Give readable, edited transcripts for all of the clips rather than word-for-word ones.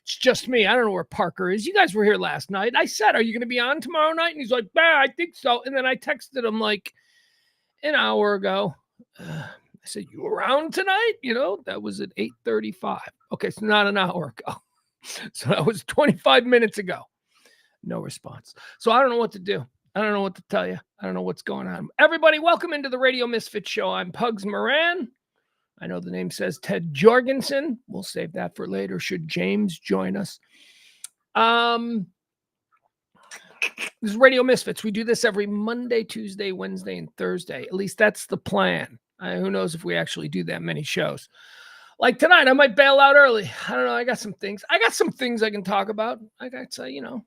It's just me. I don't know where Parker is. You guys were here last night. I said, are you going to be on tomorrow night? And he's like, I think so. And then I texted him like an hour ago. I said, you around tonight? That was at 8:35. Okay, so not an hour ago. So that was 25 minutes ago. No response. So I don't know what to do. I don't know what to tell you. I don't know what's going on. Everybody, welcome into the Radio Misfits show. I'm Pugs Moran. I know the name says Ted Jorgensen. We'll save that for later should James join us. This is Radio Misfits. We do this every Monday, Tuesday, Wednesday, and Thursday. At least that's the plan. Who knows if we actually do that many shows. Like tonight, I might bail out early. I don't know. I got some things I can talk about. I got to,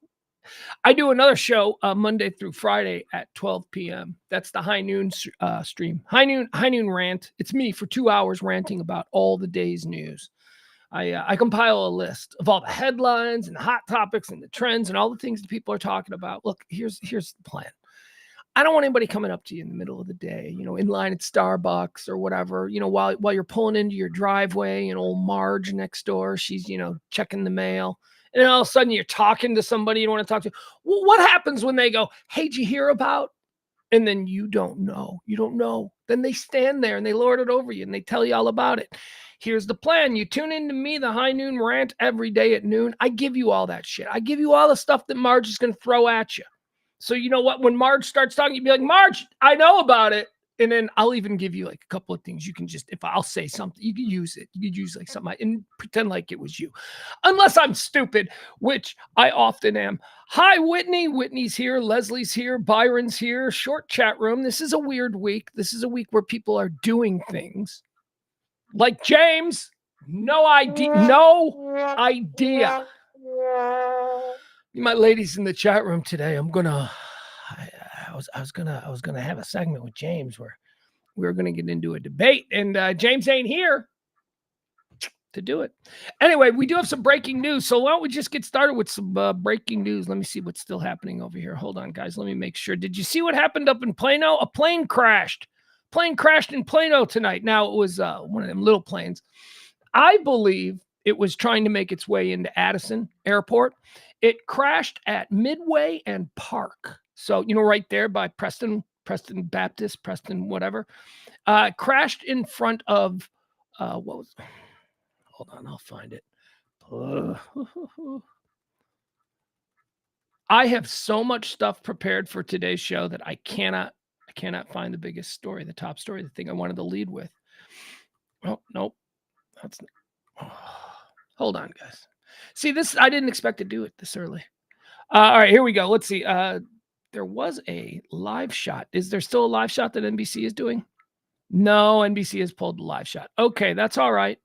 I do another show Monday through Friday at 12 p.m. That's the High Noon stream. High Noon Rant. It's me for 2 hours ranting about all the day's news. I compile a list of all the headlines and the hot topics and the trends and all the things that people are talking about. Look, here's the plan. I don't want anybody coming up to you in the middle of the day, in line at Starbucks or whatever, while you're pulling into your driveway and old Marge next door, she's, checking the mail. And then all of a sudden you're talking to somebody you don't want to talk to. Well, what happens when they go, hey, did you hear about? And then you don't know. You don't know. Then they stand there and they lord it over you and they tell you all about it. Here's the plan. You tune into me, the High Noon Rant, every day at noon. I give you all that shit. I give you all the stuff that Marge is going to throw at you. So you know what? When Marge starts talking, you'd be like, Marge, I know about it. And then I'll even give you like a couple of things you can just, if I'll say something, you can use it. You could use like something and pretend like it was you. Unless I'm stupid, which I often am. Hi, Whitney. Whitney's here. Leslie's here. Byron's here. Short chat room. This is a weird week. This is a week where people are doing things. Like James. No idea. No idea. My ladies in the chat room today, I was gonna have a segment with James where we were gonna get into a debate, and James ain't here to do it. Anyway, we do have some breaking news, so why don't we just get started with some breaking news? Let me see what's still happening over here. Hold on, guys. Let me make sure. Did you see what happened up in Plano? A plane crashed. Plane crashed in Plano tonight. Now it was one of them little planes. I believe it was trying to make its way into Addison Airport. It crashed at Midway and Park. So, right there by Preston Baptist, Preston, whatever. Crashed in front of, what was, hold on, I'll find it. I have so much stuff prepared for today's show that I cannot find the biggest story, the top story, the thing I wanted to lead with. Oh, nope. Hold on, guys. See, this, I didn't expect to do it this early. All right, here we go. Let's see. There was a live shot. Is there still a live shot that NBC is doing? No, NBC has pulled the live shot. Okay, that's all right.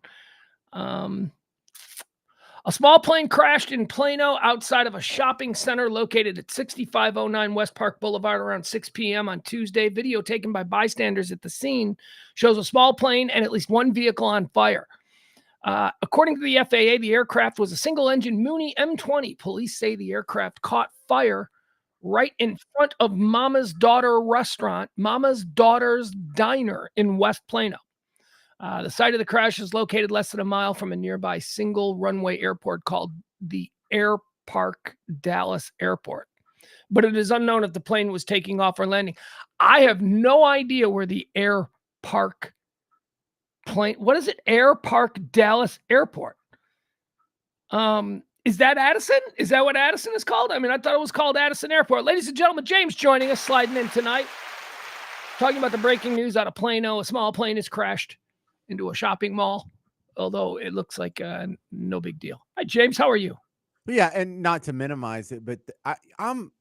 A small plane crashed in Plano outside of a shopping center located at 6509 West Park Boulevard around 6 p.m. on Tuesday. Video taken by bystanders at the scene shows a small plane and at least one vehicle on fire. According to the FAA, the aircraft was a single-engine Mooney M20. Police say the aircraft caught fire right in front of Mama's Daughter restaurant, Mama's Daughter's Diner in West Plano. The site of the crash is located less than a mile from a nearby single-runway airport called the Air Park Dallas Airport. But it is unknown if the plane was taking off or landing. I have no idea where the Air Park plane. What is it? Air Park Dallas Airport. Is that Addison? Is that what Addison is called? I mean, I thought it was called Addison Airport. Ladies and gentlemen, James joining us, sliding in tonight. Talking about the breaking news out of Plano. A small plane has crashed into a shopping mall, although it looks like no big deal. Hi, James. How are you? Yeah, and not to minimize it, but I'm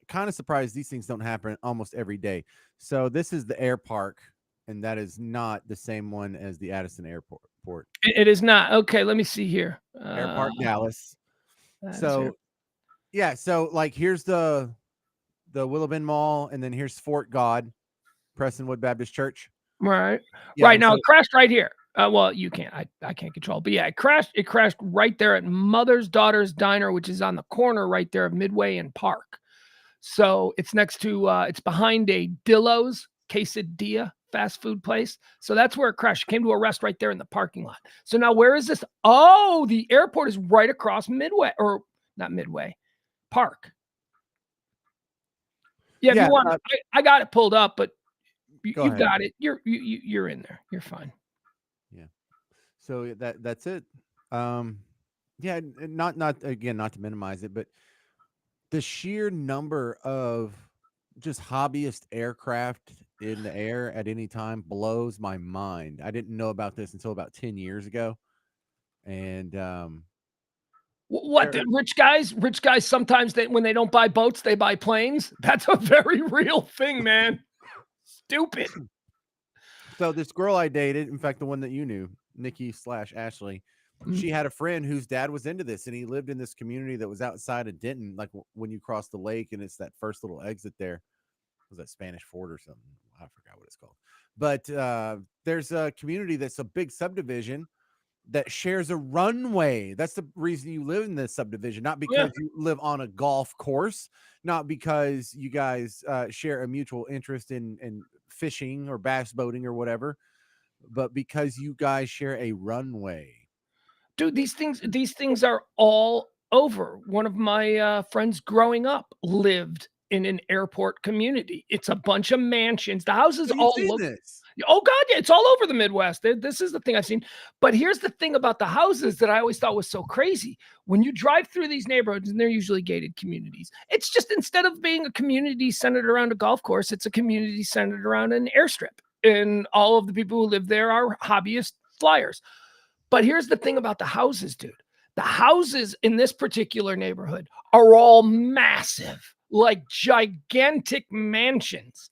kind of surprised these things don't happen almost every day. So this is the Air Park, and that is not the same one as the Addison Airport. It is not. Okay, let me see here. Air Park Dallas. So, yeah, so like here's the Willow Bend Mall, and then here's Fort God, Prestonwood Baptist Church. Right. Yeah, right now, so, it crashed right here. Well, you can't. I can't control. But yeah, it crashed right there at Mother's Daughter's Diner, which is on the corner right there of Midway and Park. So it's next to it's behind a Dillo's Quesadilla fast food place. So that's where it crashed. It came to a rest right there in the parking lot. So now where is this? Oh, the airport is right across Midway, or not Midway, Park. Yeah, if you want, I got it pulled up, but you've got it. You're in there. You're fine. Yeah. So that's it. Yeah, not again, not to minimize it, but the sheer number of just hobbyist aircraft in the air at any time blows my mind. I didn't know about this until about 10 years ago. And what the rich guys sometimes when they don't buy boats, they buy planes. That's a very real thing, man. Stupid. So this girl I dated, in fact, the one that you knew, Nikki/Ashley, she had a friend whose dad was into this, and he lived in this community that was outside of Denton, like when you cross the lake, and it's that first little exit there. Was that Spanish Fort or something? I forgot what it's called. But there's a community that's a big subdivision that shares a runway. That's the reason you live in this subdivision, not because you live on a golf course, not because you guys share a mutual interest in fishing or bass boating or whatever, but because you guys share a runway. Dude, these things are all over. One of my friends growing up lived in an airport community. It's a bunch of mansions. The houses all look. Oh God, yeah, it's all over the Midwest. This is the thing I've seen. But here's the thing about the houses that I always thought was so crazy. When you drive through these neighborhoods, and they're usually gated communities, it's just instead of being a community centered around a golf course, it's a community centered around an airstrip. And all of the people who live there are hobbyist flyers. But here's the thing about the houses, dude. The houses in this particular neighborhood are all massive, like gigantic mansions,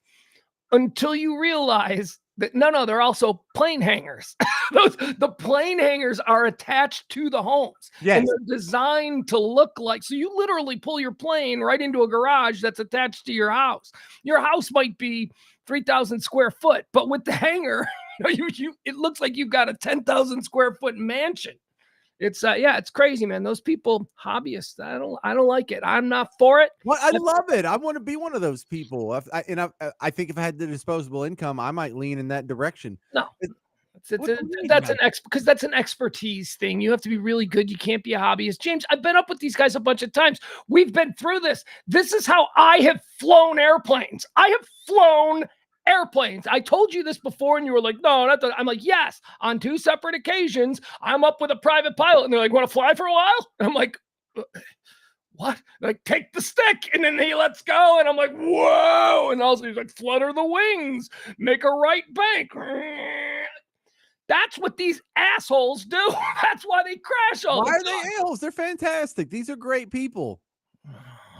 until you realize that no, they're also plane hangars. The plane hangars are attached to the homes. Yes. And they're designed to look like, so you literally pull your plane right into a garage that's attached to your house. Your house might be 3,000 square foot, but with the hangar, it looks like you've got a 10,000 square foot mansion. It's it's crazy, man. Those people, hobbyists, I don't like it. I'm not for it. Well, I love it. I want to be one of those people. I think if I had the disposable income, I might lean in that direction. No, because that's an expertise thing. You have to be really good. You can't be a hobbyist. James, I've been up with these guys a bunch of times. We've been through this. This is how I have flown airplanes. I have flown airplanes. I told you this before, and you were like, no, not that. I'm like, yes, on 2 separate occasions, I'm up with a private pilot, and they're like, want to fly for a while? And I'm like, what? Like, take the stick, and then he lets go, and I'm like, whoa! And also he's like, flutter the wings, make a right bank. That's what these assholes do. That's why they crash all the time. Why are they a-holes? They're fantastic. These are great people.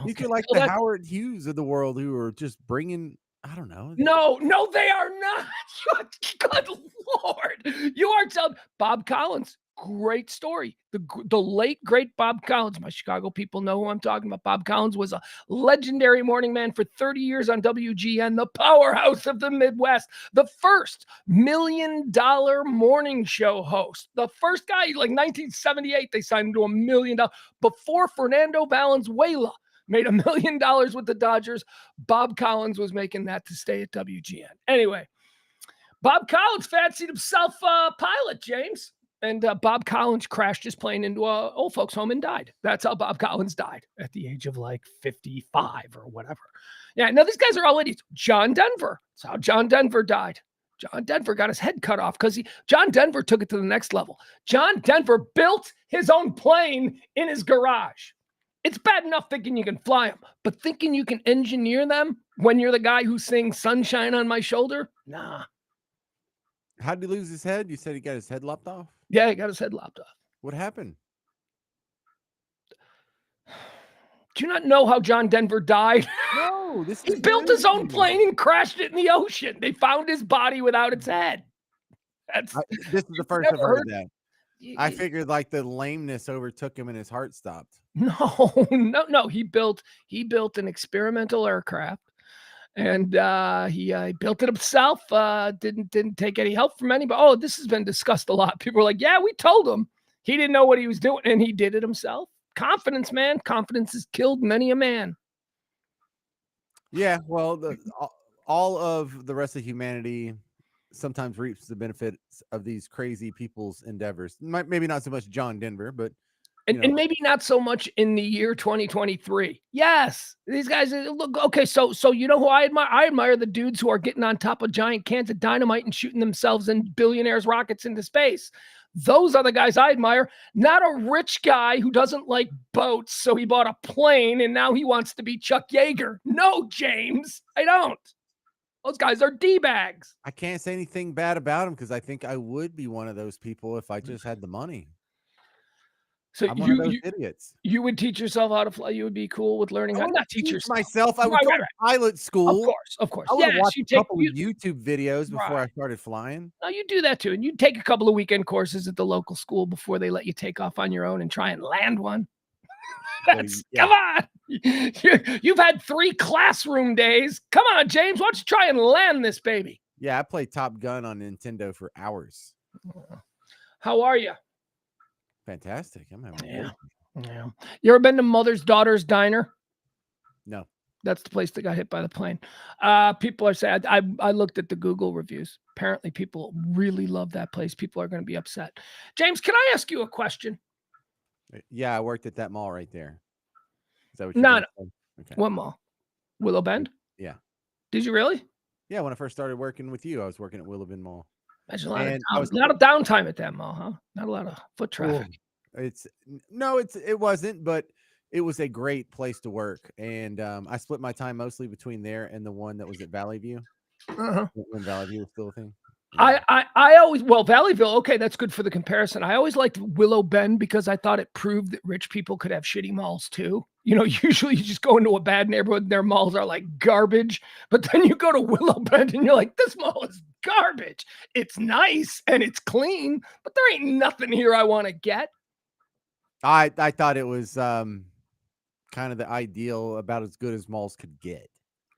These are like the Howard Hughes of the world who are just bringing, I don't know. No, they are not. Good Lord. You are telling Bob Collins. Great story. The late, great Bob Collins. My Chicago people know who I'm talking about. Bob Collins was a legendary morning man for 30 years on WGN, the powerhouse of the Midwest, the first $1 million morning show host. The first guy, like 1978, they signed him to $1 million. Before Fernando Valenzuela made $1 million with the Dodgers, Bob Collins was making that to stay at WGN. Anyway, Bob Collins fancied himself a pilot, James. And Bob Collins crashed his plane into an old folks' home and died. That's how Bob Collins died, at the age of like 55 or whatever. Yeah, now these guys are all idiots. John Denver. That's how John Denver died. John Denver got his head cut off because John Denver took it to the next level. John Denver built his own plane in his garage. It's bad enough thinking you can fly them, but thinking you can engineer them when you're the guy who sings Sunshine on My Shoulder? Nah. How'd he lose his head? You said he got his head lopped off? Yeah, he got his head lopped off. What happened? Do you not know how John Denver died? No, he built his own plane and crashed it in the ocean. They found his body without its head. This is the first I've heard of that. I figured like the lameness overtook him and his heart stopped. No. He built an experimental aircraft, and he built it himself. Didn't take any help from anybody. Oh, this has been discussed a lot. People are like, yeah, we told him. He didn't know what he was doing, and he did it himself. Confidence, man. Confidence has killed many a man. Yeah, well, all of the rest of humanity sometimes reaps the benefits of these crazy people's endeavors. Maybe not so much John Denver, but And maybe not so much in the year 2023. Yes, these guys look okay. So you know who I admire? I admire the dudes who are getting on top of giant cans of dynamite and shooting themselves and billionaires' rockets into space. Those are the guys I admire, not a rich guy who doesn't like boats, so he bought a plane and now he wants to be Chuck Yeager. No, James, I don't. Those guys are D-bags. I can't say anything bad about him because I think I would be one of those people if I just had the money. So I'm one of those idiots. you would teach yourself how to fly. You would be cool with learning I how wouldn't not teach teach yourself. myself. I would Right, go right, to right. pilot school. Of course. I would have Yes, watched you a take couple of YouTube videos before I started flying. No, you do that too, and you take a couple of weekend courses at the local school before they let you take off on your own and try and land one. That's yeah. Come on. You've had 3 classroom days. Come on, James. Why don't you try and land this baby? Yeah, I played Top Gun on Nintendo for hours. How are you? Fantastic. I'm having a great Yeah. You ever been to Mother's Daughter's Diner? No. That's the place that got hit by the plane. People are saying, I looked at the Google reviews. Apparently, people really love that place. People are going to be upset. James, can I ask you a question? Yeah, I worked at that mall right there. Is that what No, you're no. Okay. What mall? Willow Bend? Yeah. Did you really? Yeah, when I first started working with you, I was working at Willow Bend Mall. There's a lot of downtime at that mall, huh? Not a lot of foot traffic. It wasn't, but it was a great place to work. And I split my time mostly between there and the one that was at Valley View. When Valley View was still a thing. I always, Valleyville, okay, that's good for the comparison. I always liked Willow Bend because I thought it proved that rich people could have shitty malls too. Usually you just go into a bad neighborhood and their malls are like garbage, but then you go to Willow Bend and you're like, this mall is garbage. It's nice and it's clean, but there ain't nothing here I want to get. I thought it was kind of the ideal, about as good as malls could get.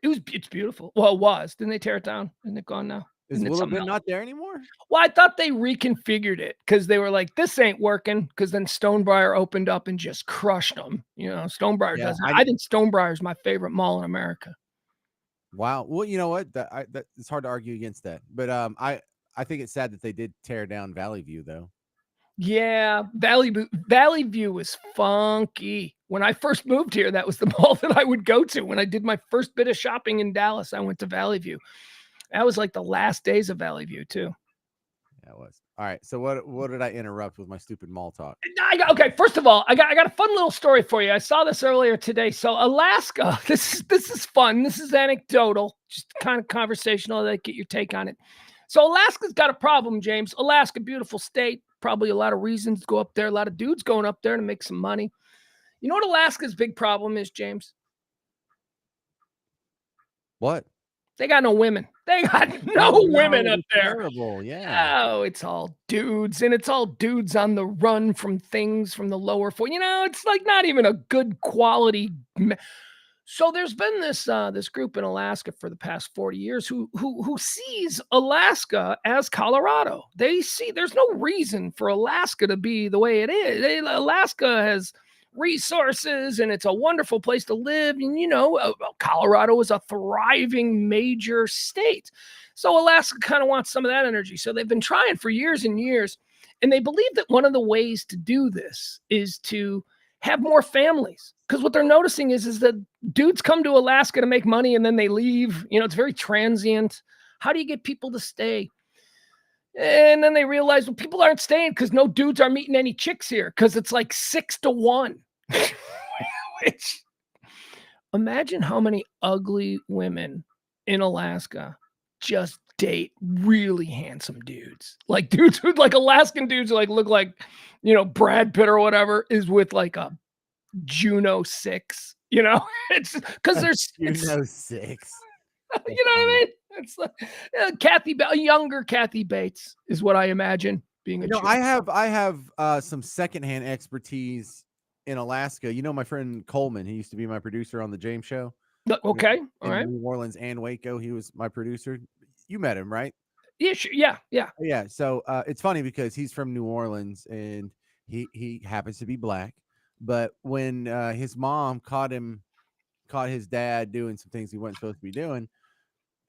It's beautiful. Well, it was. Didn't they tear it down? Isn't it gone now? Is Willow Bend not there anymore? Well, I thought they reconfigured it because they were like, this ain't working. Because then Stonebriar opened up and just crushed them. Stonebriar doesn't. I think Stonebriar is my favorite mall in America. Wow. Well, you know what? That it's hard to argue against that. But I think it's sad that they did tear down Valley View, though. Yeah, Valley View was funky. When I first moved here, that was the mall that I would go to. When I did my first bit of shopping in Dallas, I went to Valley View. That was like the last days of Valley View too. Yeah, it was. All right. So what did I interrupt with my stupid mall talk? Okay, first of all, I got a fun little story for you. I saw this earlier today. So Alaska, this is fun. This is anecdotal, just kind of conversational. I'd get your take on it. So Alaska's got a problem, James. Alaska, beautiful state. Probably a lot of reasons to go up there. A lot of dudes going up there to make some money. You know what Alaska's big problem is, James? What? They got no women. They got no women up there. Terrible, yeah. Oh, it's all dudes, and it's all dudes on the run from things from the lower four. It's like not even a good quality. So there's been this group in Alaska for the past 40 years who sees Alaska as Colorado. They see there's no reason for Alaska to be the way it is. Alaska has resources and it's a wonderful place to live. And Colorado is a thriving major state. So Alaska kind of wants some of that energy. So they've been trying for years and years. And they believe that one of the ways to do this is to have more families. Because what they're noticing is that dudes come to Alaska to make money and then they leave. It's very transient. How do you get people to stay? And then they realize, well, people aren't staying because no dudes are meeting any chicks here because it's like 6-1. Which, imagine how many ugly women in Alaska just date really handsome dudes. Like dudes who like Alaskan dudes who look like, Brad Pitt or whatever is with like a Juno 6, it's because there's Juno 6. You know what I mean? It's like younger Kathy Bates is what I imagine being a. I have some secondhand expertise in Alaska. My friend Coleman, he used to be my producer on the James Show. Okay, all right. New Orleans and Waco, he was my producer. You met him, right? Yeah, sure. Yeah. Yeah. So it's funny because he's from New Orleans and he happens to be black. But when his mom caught his dad doing some things he wasn't supposed to be doing,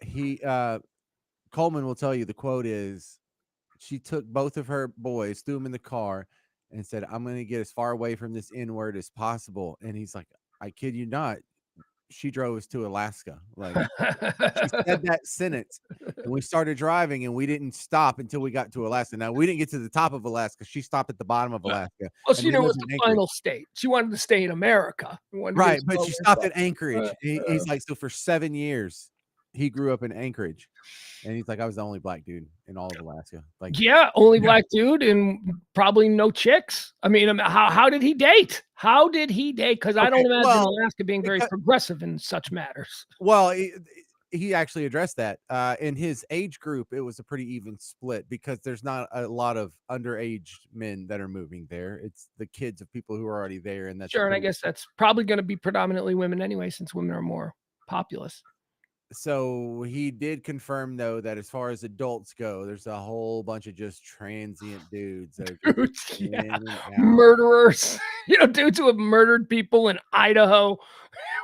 he Coleman will tell you the quote is she took both of her boys, threw them in the car, and said, "I'm going to get as far away from this N word as possible." And he's like, "I kid you not." She drove us to Alaska. Like she said that sentence, and we started driving, and we didn't stop until we got to Alaska. Now we didn't get to the top of Alaska. She stopped at the bottom of Alaska, Well, and she they knew it was lived in the Anchorage. final state. She wanted to stay in America. She wanted to get Right, as but far she away stopped as at Anchorage. possible. He's like, so for 7 years, he grew up in Anchorage, and he's like, I was the only black dude in all of Alaska. Like, Yeah, only yeah. black dude and probably no chicks. I mean, how did he date? How did he date? Because I Okay, don't imagine well, Alaska being very because progressive in such matters. well, he actually addressed that. In his age group, it was a pretty even split because there's not a lot of underage men that are moving there. It's the kids of people who are already there, and that's a Sure, and I pretty guess that's probably going to be predominantly women anyway, since women are more populous. so he did confirm though that as far as adults go, there's a whole bunch of just transient dudes that are just Dudes, in yeah, and out. murderers. Dudes who have murdered people in Idaho,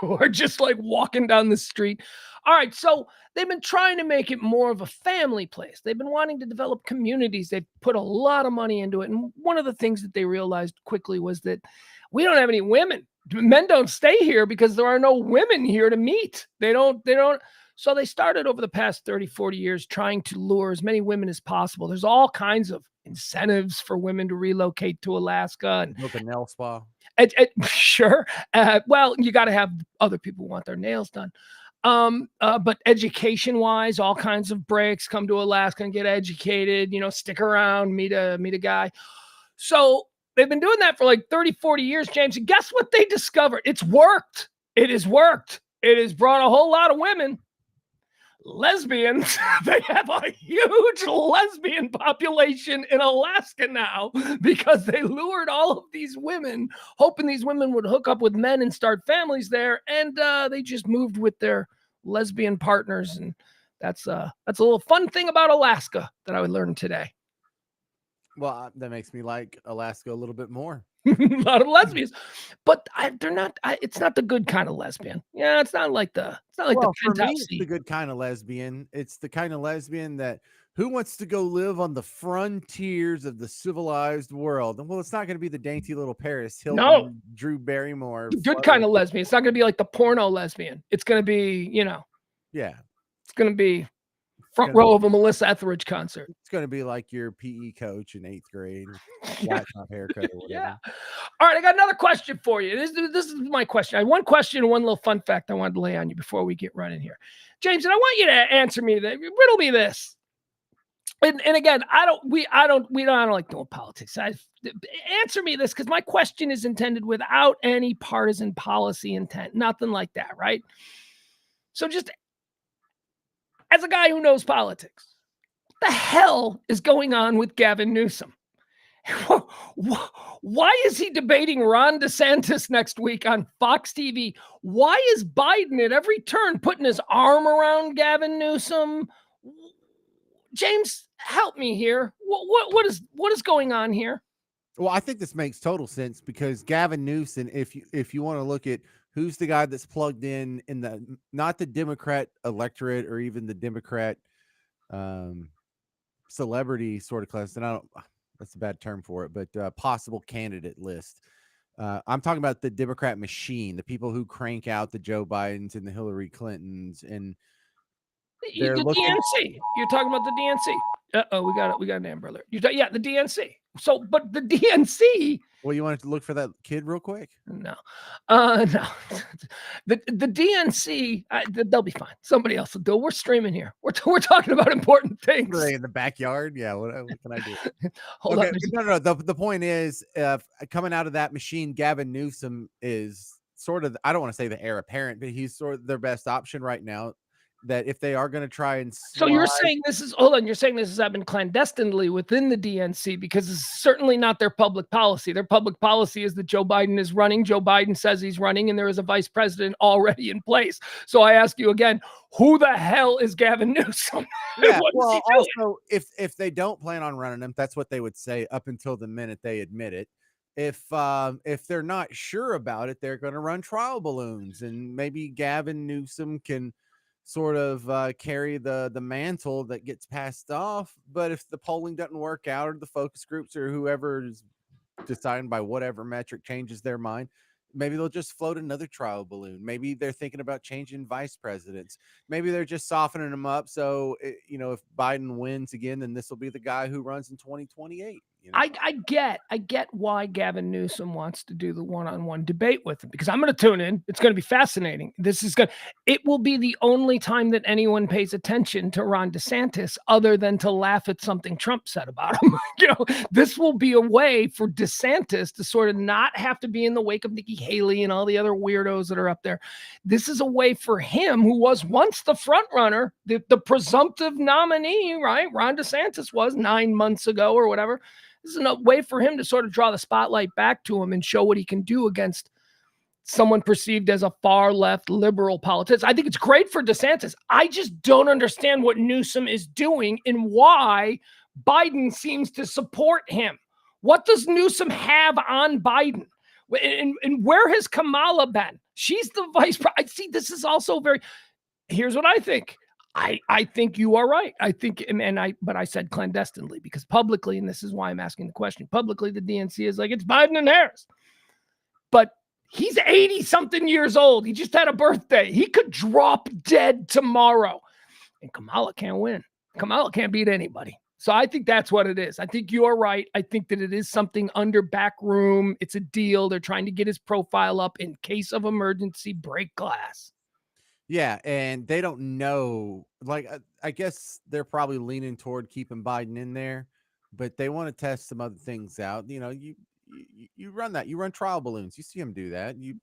who are just like walking down the street. All right, so they've been trying to make it more of a family place. They've been wanting to develop communities. They've put a lot of money into it. And one of the things that they realized quickly was that we don't have any women. Men don't stay here because there are no women here to meet. They don't. So they started over the past 30, 40 years trying to lure as many women as possible. There's all kinds of incentives for women to relocate to Alaska and Built a nail spa. sure. Well, you got to have other people who want their nails done. But education wise, all kinds of breaks. Come to Alaska and get educated. Stick around, meet a guy. So they've been doing that for like 30, 40 years, James. And guess what they discovered? It's worked. It has worked. It has brought a whole lot of women. Lesbians. They have a huge lesbian population in Alaska now because they lured all of these women, hoping these women would hook up with men and start families there, and they just moved with their lesbian partners, and that's a little fun thing about Alaska that I would learn today. Well, that makes me like Alaska a little bit more. A lot of lesbians, but they're not. It's not the good kind of lesbian. Yeah, it's not like the Well, for me, penthouse it's the seat. good kind of lesbian. It's the kind of lesbian that who wants to go live on the frontiers of the civilized world? And well, it's not going to be the dainty little Paris No, Hilton, Drew Barrymore the good kind flirting. of lesbian. It's not going to be like the porno lesbian. It's going to be, Yeah, it's going to be it's front gonna row of a Melissa Etheridge concert. it's gonna be like your PE coach in 8th grade with flat top haircut or Yeah. whatever. All right, I got another question for you. This is my question. I have one question and one little fun fact I wanted to lay on you before we get running here, James. And I want you to answer me that. Riddle me this. And again, I don't like doing politics. Answer me this because my question is intended without any partisan policy intent, nothing like that, right? So just as a guy who knows politics, what the hell is going on with Gavin Newsom? Why is he debating Ron DeSantis next week on Fox TV? Why is Biden at every turn putting his arm around Gavin Newsom? James, help me here. What is going on here? Well, I think this makes total sense because Gavin Newsom, if you want to look at who's the guy that's plugged in the not the Democrat electorate or even the Democrat um, celebrity sort of class, and I don't that's a bad term for it, but possible candidate list. I'm talking about the Democrat machine, the people who crank out the Joe Bidens and the Hillary Clintons, and they're The looking. DNC. You're talking about the DNC. Oh, we got it. We got an Amber Alert. Yeah, the DNC. So, but the DNC. Well, you wanted to look for that kid real quick? No, no. The DNC. They'll be fine. Somebody else will do. We're streaming here. We're talking about important What things. are they in the backyard? Yeah. What can I do? Hold Okay. on. No. The point is, coming out of that machine, Gavin Newsom is sort of, I don't want to say the heir apparent, but he's sort of their best option right now. That if they are going to try and So you're slide, saying this is hold on. You're saying this has happened clandestinely within the DNC because it's certainly not their public policy. Their public policy is that Joe Biden is running. Joe Biden says he's running, and there is a vice president already in place. So I ask you again, who the hell is Gavin Newsom? yeah. What is he Well, doing? also, if they don't plan on running him, that's what they would say up until the minute they admit it. If they're not sure about it, they're going to run trial balloons, and maybe Gavin Newsom can sort of carry the mantle that gets passed off. But if the polling doesn't work out, or the focus groups or whoever is deciding by whatever metric changes their mind, maybe they'll just float another trial balloon. Maybe they're thinking about changing vice presidents. Maybe they're just softening them up. So, if Biden wins again, then this will be the guy who runs in 2028. I get why Gavin Newsom wants to do the one-on-one debate with him, because I'm going to tune in. It's going to be fascinating. It will be the only time that anyone pays attention to Ron DeSantis other than to laugh at something Trump said about him. This will be a way for DeSantis to sort of not have to be in the wake of Nikki Haley and all the other weirdos that are up there. This is a way for him, who was once the front runner, the presumptive nominee, right? Ron DeSantis was 9 months ago or whatever. This is a way for him to sort of draw the spotlight back to him and show what he can do against someone perceived as a far left liberal politician. I think it's great for DeSantis. I just don't understand what Newsom is doing and why Biden seems to support him. What does Newsom have on Biden? And where has Kamala been? She's the vice president. See, this is also here's what I think. I think you are right. I think, but I said clandestinely, because publicly, and this is why I'm asking the question, publicly, the DNC is like, it's Biden and Harris. But he's 80 something years old. He just had a birthday. He could drop dead tomorrow. And Kamala can't win. Kamala can't beat anybody. So I think that's what it is. I think you're right. I think that it is something under back room. It's a deal. They're trying to get his profile up in case of emergency, break glass. Yeah, and they don't know. Like, I guess they're probably leaning toward keeping Biden in there, but they want to test some other things out. You run that. You run trial balloons. You see them do that. You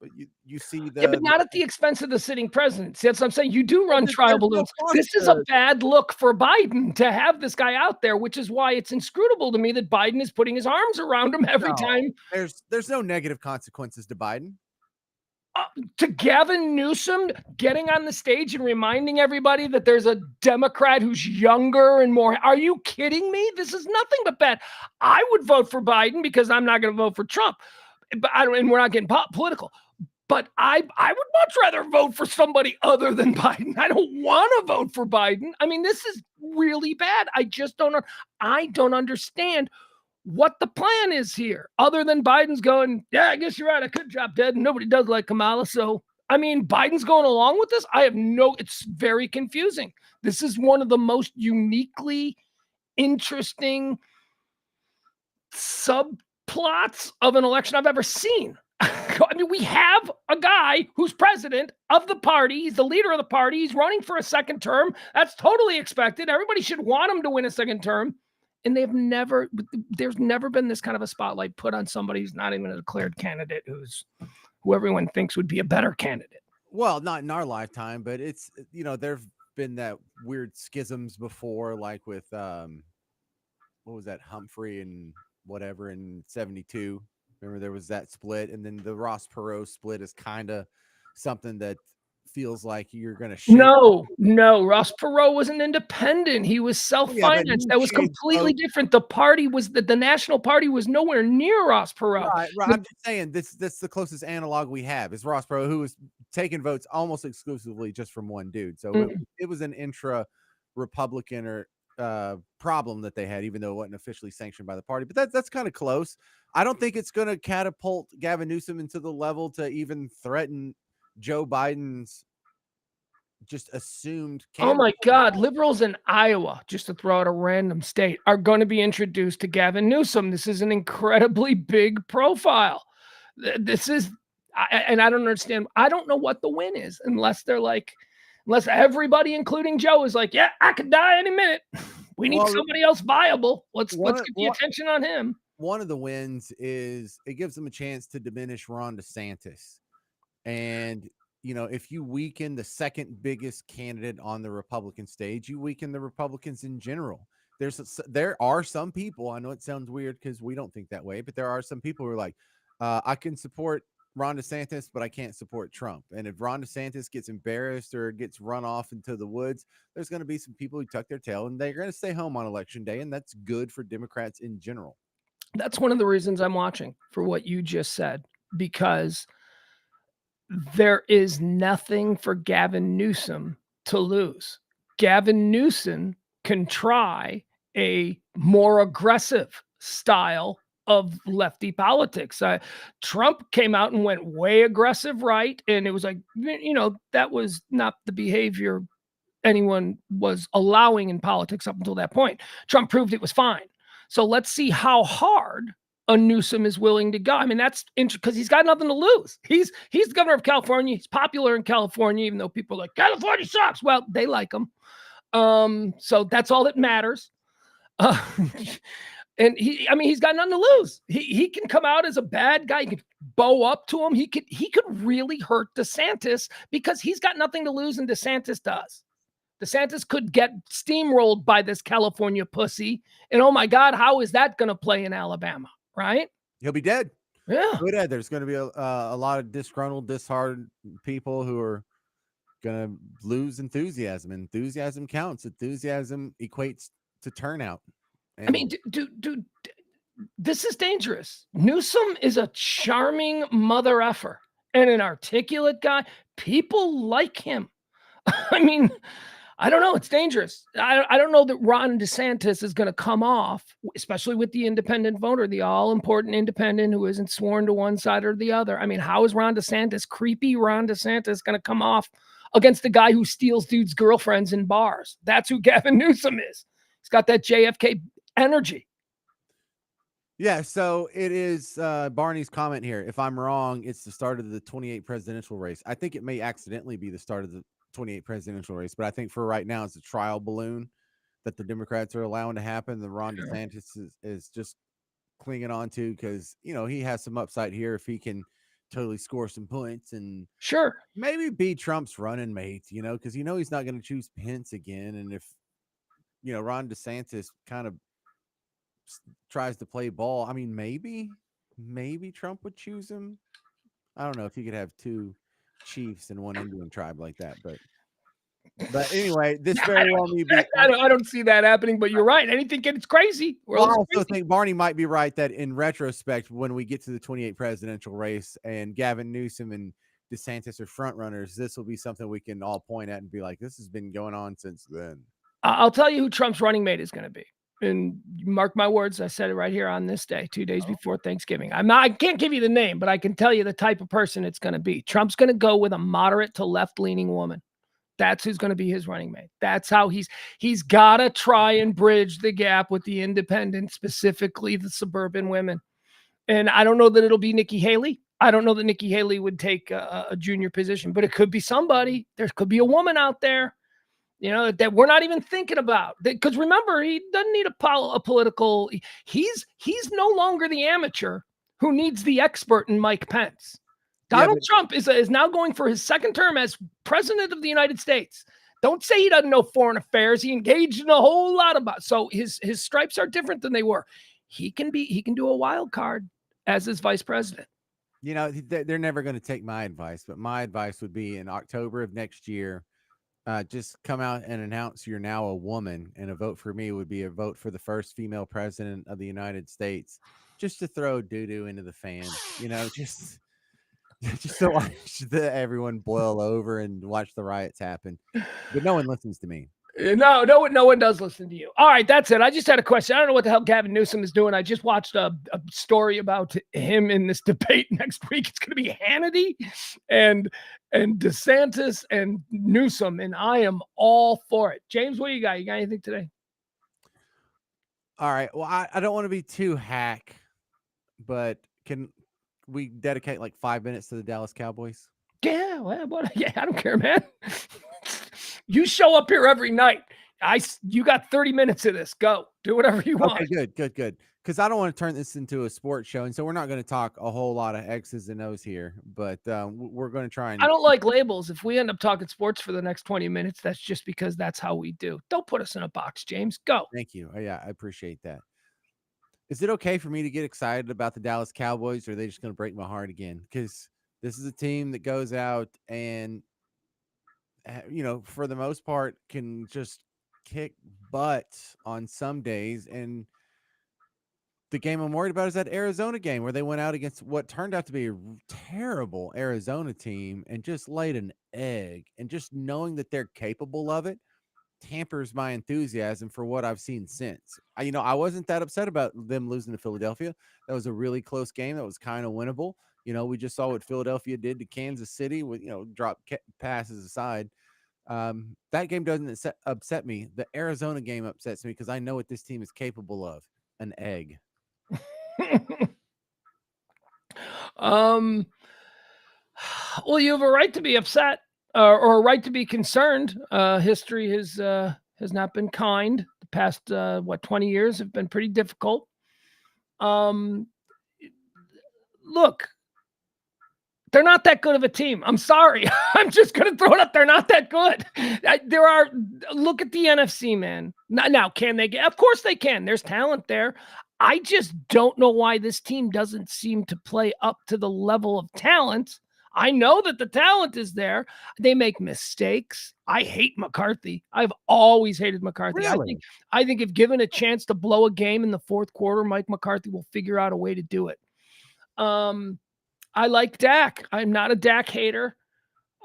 see the. Yeah, but not at the expense of the sitting president. See, that's what I'm saying. You do run trial balloons. No this is a bad look for Biden to have this guy out there, which is why it's inscrutable to me that Biden is putting his arms around him every time. There's no negative consequences to Biden. To Gavin Newsom getting on the stage and reminding everybody that there's a Democrat who's younger and more. Are you kidding me? This is nothing but bad. I would vote for Biden because I'm not going to vote for Trump. But and we're not getting political. But I would much rather vote for somebody other than Biden. I don't want to vote for Biden. I mean, this is really bad. I just don't know. I don't understand what the plan is here, other than Biden's going, yeah, I guess you're right. I could drop dead. And nobody does like Kamala. So, I mean, Biden's going along with this. It's very confusing. This is one of the most uniquely interesting subplots of an election I've ever seen. I mean, we have a guy who's president of the party. He's the leader of the party. He's running for a second term. That's totally expected. Everybody should want him to win a second term. And there's never been this kind of a spotlight put on somebody who's not even a declared candidate, who everyone thinks would be a better candidate. Well, not in our lifetime, but it's, there've been that weird schisms before, like with, what was that, Humphrey and whatever in 72. Remember there was that split, and then the Ross Perot split is kind of something that feels like you're going to No, Ross Perot was an independent. He was self-financed. That was completely different. The party was the National Party was nowhere near Ross Perot. Right. I'm just saying that's the closest analog we have is Ross Perot, who was taking votes almost exclusively just from one dude. So it was an intra-Republican or problem that they had, even though it wasn't officially sanctioned by the party. But that's kind of close. I don't think it's going to catapult Gavin Newsom into the level to even threaten Joe Biden's just assumed. Oh my God. Liberals in Iowa, just to throw out a random state, are going to be introduced to Gavin Newsom. This is an incredibly big profile. And I don't understand. I don't know what the win is unless everybody, including Joe, is like, yeah, I could die any minute. We need somebody else viable. Let's get the attention on him. One of the wins is it gives them a chance to diminish Ron DeSantis. And, if you weaken the second biggest candidate on the Republican stage, you weaken the Republicans in general. There are some people, I know it sounds weird because we don't think that way, but there are some people who are like, I can support Ron DeSantis, but I can't support Trump. And if Ron DeSantis gets embarrassed or gets run off into the woods, there's going to be some people who tuck their tail and they're going to stay home on election day. And that's good for Democrats in general. That's one of the reasons I'm watching for what you just said, because there is nothing for Gavin Newsom to lose. Gavin Newsom can try a more aggressive style of lefty politics. Trump came out and went way aggressive right, and it was like, that was not the behavior anyone was allowing in politics up until that point. Trump proved it was fine. So let's see how hard a Newsom is willing to go. I mean, that's interesting because he's got nothing to lose. He's the governor of California. He's popular in California, even though people are like, California sucks. Well, they like him. So that's all that matters. Uh, and he's got nothing to lose. He can come out as a bad guy. He can bow up to him. He could really hurt DeSantis because he's got nothing to lose, and DeSantis does. DeSantis could get steamrolled by this California pussy. And oh my God, how is that going to play in Alabama? Right? He'll be dead. Yeah. He'll be dead. There's going to be a lot of disgruntled, disheartened people who are going to lose enthusiasm. Enthusiasm counts. Enthusiasm equates to turnout. And I mean, dude, this is dangerous. Newsom is a charming mother effer and an articulate guy. People like him. I mean, I don't know. It's dangerous. I don't know that Ron DeSantis is going to come off, especially with the independent voter, the all-important independent who isn't sworn to one side or the other. I mean, how is Ron DeSantis, creepy Ron DeSantis, going to come off against the guy who steals dudes' girlfriends in bars? That's who Gavin Newsom is. He's got that JFK energy. Yeah, so it is Barney's comment here. If I'm wrong, it's the start of the 28 presidential race. I think it may accidentally be the start of the 28 presidential race, but I think for right now, it's a trial balloon that the Democrats are allowing to happen. The Ron DeSantis is just clinging on to because, he has some upside here if he can totally score some points and Sure. maybe be Trump's running mate, because he's not going to choose Pence again. And if, Ron DeSantis kind of tries to play ball, I mean, maybe Trump would choose him. I don't know if you could have two chiefs in one Indian tribe like that, but anyway, this very well may be. I don't see that happening, but you're right. Anything gets crazy. Well, I also think Barney might be right that in retrospect, when we get to the 28 presidential race and Gavin Newsom and DeSantis are front runners, this will be something we can all point at and be like, this has been going on since then. I'll tell you who Trump's running mate is going to be. And mark my words, I said it right here on this day, 2 days before Thanksgiving. I can't give you the name, but I can tell you the type of person it's going to be. Trump's going to go with a moderate to left-leaning woman. That's who's going to be his running mate. That's how he's got to try and bridge the gap with the independents, specifically the suburban women. And I don't know that it'll be Nikki Haley. I don't know that Nikki Haley would take a junior position, but it could be somebody. There could be a woman out there, that we're not even thinking about. Because remember, he doesn't need a political. He's no longer the amateur who needs the expert in Mike Pence. Donald Trump is now going for his second term as president of the United States. Don't say he doesn't know foreign affairs. He engaged in a whole lot about. So his stripes are different than they were. He can do a wild card as his vice president. They're never going to take my advice, but my advice would be in October of next year, just come out and announce you're now a woman, and a vote for me would be a vote for the first female president of the United States, just to throw doo-doo into the fan, just to watch everyone boil over and watch the riots happen. But no one listens to me. No one does listen to you. All right, that's it. I just had a question. I don't know what the hell Gavin Newsom is doing. I just watched a story about him in this debate next week. It's going to be Hannity and DeSantis and Newsom, and I am all for it. James, what do you got? You got anything today? All right. Well, I don't want to be too hack, but can we dedicate like 5 minutes to the Dallas Cowboys? Yeah, I don't care, man. You show up here every night. You got 30 minutes of this. Go. Do whatever you want. Okay, good. Because I don't want to turn this into a sports show, and so we're not going to talk a whole lot of X's and O's here, but we're going to try and... I don't like labels. If we end up talking sports for the next 20 minutes, that's just because that's how we do. Don't put us in a box, James. Go. Thank you. Yeah, I appreciate that. Is it okay for me to get excited about the Dallas Cowboys, or are they just going to break my heart again? Because this is a team that goes out and, for the most part, can just kick butt on some days. And The game I'm worried about is that Arizona game where they went out against what turned out to be a terrible Arizona team and just laid an egg. And just knowing that they're capable of it tampers my enthusiasm for what I've seen since. I wasn't that upset about them losing to Philadelphia. That was a really close game. That was kind of winnable. We just saw what Philadelphia did to Kansas City with, drop passes aside. That game doesn't upset me. The Arizona game upsets me because I know what this team is capable of. An egg. Well, you have a right to be upset or a right to be concerned. History has not been kind. The past 20 years have been pretty difficult. Look, they're not that good of a team. I'm sorry. I'm just going to throw it up. They're not that good. Look at the NFC, man. Now, can they get? Of course they can. There's talent there. I just don't know why this team doesn't seem to play up to the level of talent. I know that the talent is there. They make mistakes. I hate McCarthy. I've always hated McCarthy. Really? I think if given a chance to blow a game in the fourth quarter, Mike McCarthy will figure out a way to do it. I like Dak. I'm not a Dak hater.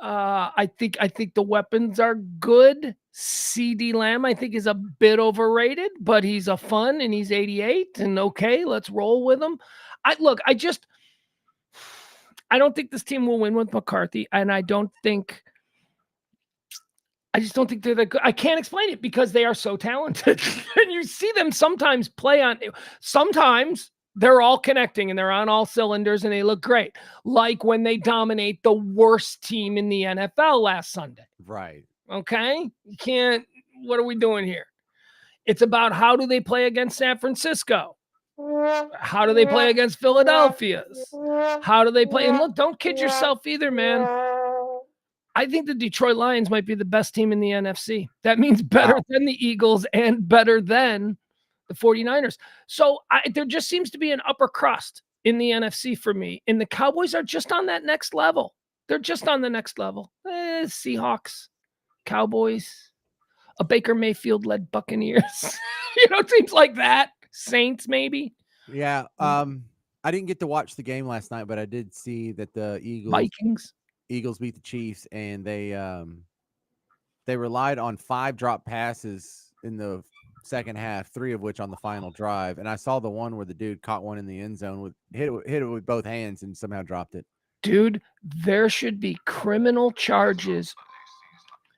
I think the weapons are good. CD Lamb, I think, is a bit overrated, but he's a fun and he's 88 and okay, let's roll with him. I don't think this team will win with McCarthy, and I just don't think they're that good. I can't explain it because they are so talented. And you see them sometimes play on. Sometimes they're all connecting and they're on all cylinders and they look great. Like when they dominate the worst team in the NFL last Sunday. Right. Okay? You can't. What are we doing here? It's about how do they play against San Francisco? How do they play against Philadelphia's? How do they play? And look, don't kid yourself either, man. I think the Detroit Lions might be the best team in the NFC. That means better than the Eagles and better than the 49ers. So there just seems to be an upper crust in the NFC for me. And the Cowboys are just on that next level. They're just on the next level. Seahawks, Cowboys, a Baker Mayfield-led Buccaneers. Teams like that. Saints, maybe. Yeah. I didn't get to watch the game last night, but I did see that the Eagles beat the Chiefs, and they relied on 5 drop passes in the second half, 3 of which on the final drive. And I saw the one where the dude caught one in the end zone hit it with both hands and somehow dropped it. Dude, there should be criminal charges.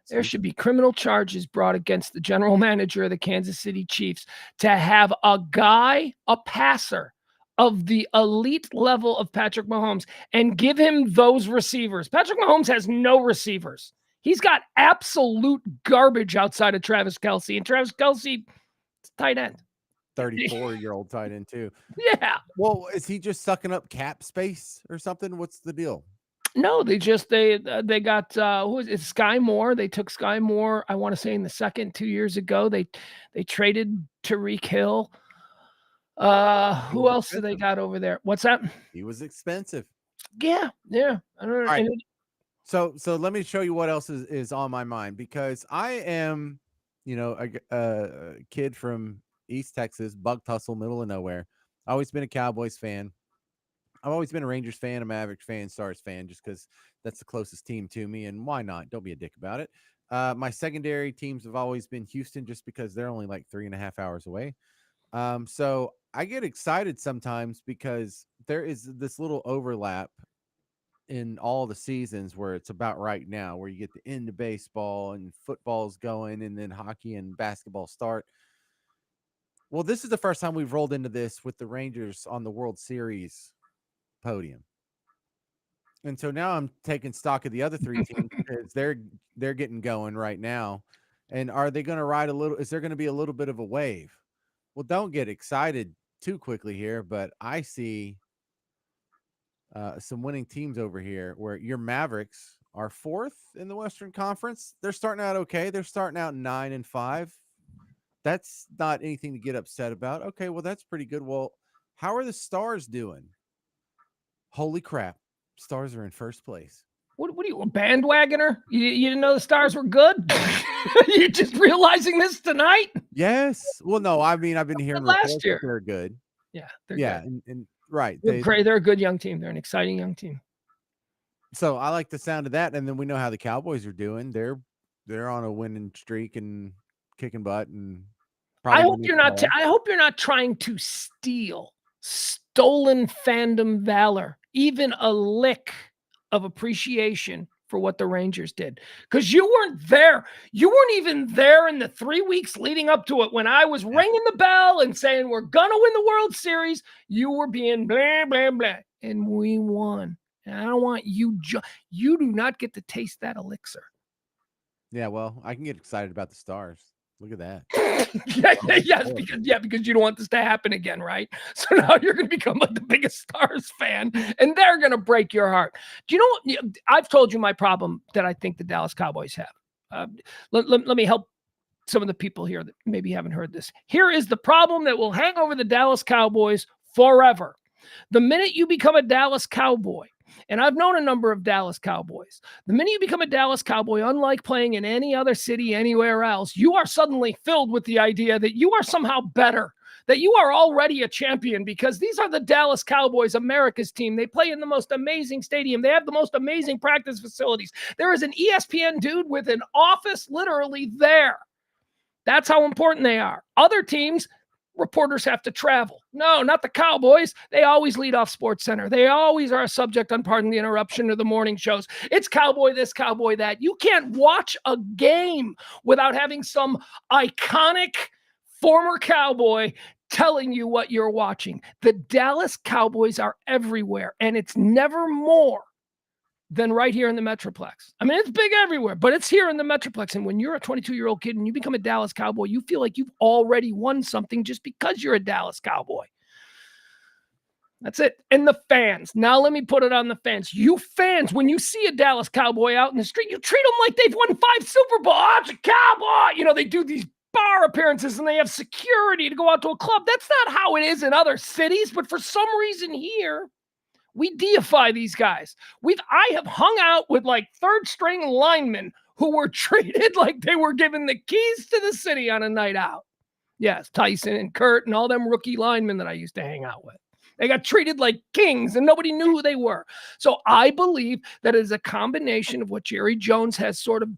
There should be criminal charges brought against the general manager of the Kansas City Chiefs to have a passer of the elite level of Patrick Mahomes and give him those receivers. Patrick Mahomes has no receivers. He's got absolute garbage outside of Travis Kelce. And Travis Kelce, tight end. 34-year-old tight end too. Yeah. Well, is he just sucking up cap space or something? What's the deal? No, they got who is it? Sky Moore. They took Sky Moore, I want to say in the second 2 years ago. They traded Tyreek Hill. Who else do they got over there? What's that? He was expensive. Yeah. I don't know. Right. So let me show you what else is on my mind, because I am, a kid from East Texas, Bug Tussle, middle of nowhere. I've always been a Cowboys fan. I've always been a Rangers fan, a Mavericks fan, Stars fan, just because that's the closest team to me, and why not? Don't be a dick about it. My secondary teams have always been Houston, just because they're only like 3.5 hours away. So I get excited sometimes because there is this little overlap in all the seasons where it's about right now, where you get the end of baseball and football's going, and then hockey and basketball start. Well, this is the first time we've rolled into this with the Rangers on the World Series podium. And so now I'm taking stock of the other 3 teams because they're getting going right now. And are they going to ride is there going to be a little bit of a wave? Well, don't get excited too quickly here, but I see some winning teams over here where your Mavericks are 4th in the Western Conference. They're starting out okay. They're starting out 9-5. That's not anything to get upset about. Okay, well, that's pretty good. Well, how are the Stars doing? Holy crap. Stars are in first place. What are you, a bandwagoner? You didn't know the Stars were good? You're just realizing this tonight? Yes. Well, no, I mean, I've been hearing last reports year that they're good. Yeah, they're Yeah, good. and right. They're great. They're a good young team. They're an exciting young team. So I like the sound of that, and then we know how the Cowboys are doing. They're on a winning streak and kicking butt, and I probably hope going to you're make the not. playoffs. I hope you're not trying to steal stolen fandom valor, even a lick of appreciation for what the Rangers did, because you weren't there. You weren't even there in the 3 weeks leading up to it when I was Yeah. ringing the bell and saying we're gonna win the World Series. You were being blah blah blah, and we won. And I don't want you. You do not get to taste that elixir. Yeah, well, I can get excited about the Stars. Look at that. Yes, because you don't want this to happen again, right? So now you're going to become like the biggest Stars fan, and they're going to break your heart. Do you know what? I've told you my problem that I think the Dallas Cowboys have. Let me help some of the people here that maybe haven't heard this. Here is the problem that will hang over the Dallas Cowboys forever. The minute you become a Dallas Cowboy, and I've known a number of Dallas Cowboys, the minute you become a Dallas Cowboy, unlike playing in any other city anywhere else, you are suddenly filled with the idea that you are somehow better, that you are already a champion because these are the Dallas Cowboys, America's team. They play in the most amazing stadium. They have the most amazing practice facilities. There is an ESPN dude with an office literally there. That's how important they are. Other teams, reporters have to travel. No, not the Cowboys. They always lead off Sports Center. They always are a subject on Pardon the Interruption or the morning shows. It's Cowboy this, Cowboy that. You can't watch a game without having some iconic former Cowboy telling you what you're watching. The Dallas Cowboys are everywhere, and it's never more than right here in the Metroplex. I mean, it's big everywhere, but it's here in the Metroplex. And when you're a 22-year-old kid and you become a Dallas Cowboy, you feel like you've already won something just because you're a Dallas Cowboy. That's it. And the fans. Now let me put it on the fans. You fans, when you see a Dallas Cowboy out in the street, you treat them like they've won 5 Super Bowls. Oh, it's a Cowboy. You know, they do these bar appearances and they have security to go out to a club. That's not how it is in other cities, but for some reason here, we deify these guys. I have hung out with like third string linemen who were treated like they were given the keys to the city on a night out. Yes, Tyson and Kurt and all them rookie linemen that I used to hang out with. They got treated like kings and nobody knew who they were. So I believe that it is a combination of what Jerry Jones has sort of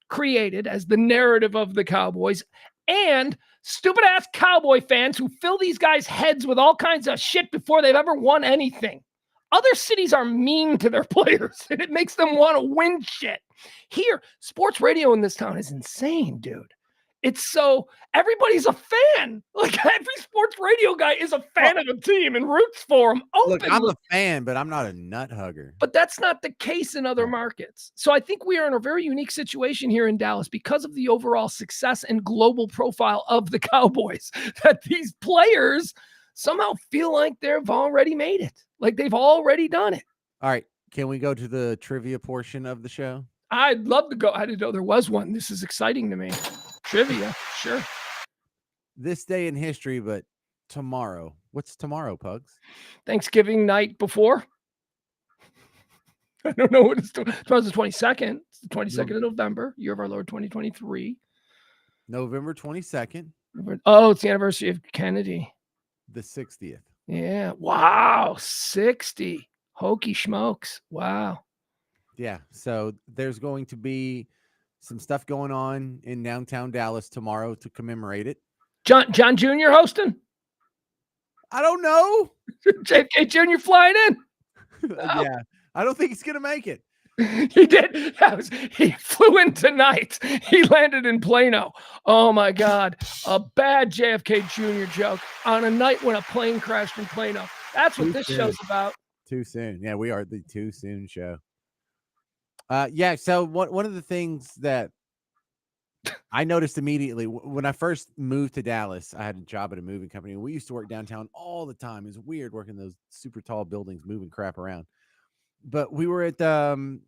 created as the narrative of the Cowboys and stupid ass Cowboy fans who fill these guys' heads with all kinds of shit before they've ever won anything. Other cities are mean to their players, and it makes them want to win shit. Here, sports radio in this town is insane, dude. It's so everybody's a fan. Like every sports radio guy is a fan of a team and roots for them openly. Look, I'm a fan, but I'm not a nut hugger. But that's not the case in other markets. So I think we are in a very unique situation here in Dallas because of the overall success and global profile of the Cowboys, that these players somehow feel like they've already made it. Like they've already done it. All right. Can we go to the trivia portion of the show? I'd love to go. I didn't know there was one. This is exciting to me. Trivia, sure. This day in history, but tomorrow. What's tomorrow, Pugs? Thanksgiving night before. I don't know what it's. Tomorrow's the 22nd. It's the 22nd of November, year of our Lord 2023. November 22nd. Oh, it's the anniversary of Kennedy. The 60th. Yeah. Wow. 60. Hokey smokes. Wow. Yeah. So there's going to be some stuff going on in downtown Dallas tomorrow to commemorate it. John Jr. hosting? I don't know. JFK Jr. flying in? Yeah. I don't think he's going to make it. He did. He flew in tonight. He landed in Plano. Oh my God. A bad JFK Jr. joke on a night when a plane crashed in Plano. That's what this show's about. Too soon. Yeah, we are the too soon show. Yeah. So one of the things that I noticed immediately when I first moved to Dallas, I had a job at a moving company. We used to work downtown all the time. It was weird working those super tall buildings, moving crap around. But we were at the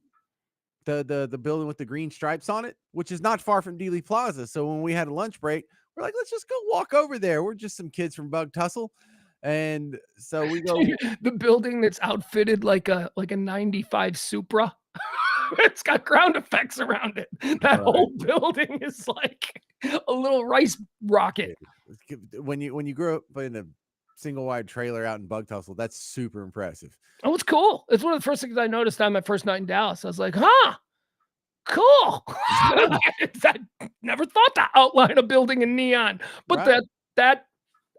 building with the green stripes on it, which is not far from Dealey Plaza. So when we had a lunch break, we're like, let's just go walk over there. We're just some kids from Bug Tussle. And so we go the building that's outfitted like a 95 Supra. It's got ground effects around it. That whole building is like a little rice rocket. When you grew up in a single wide trailer out in Bug Tussle. That's super impressive. Oh, it's cool. It's one of the first things I noticed on my first night in Dallas. I was like, huh, cool. Yeah. I never thought to outline a building in neon, but Right. that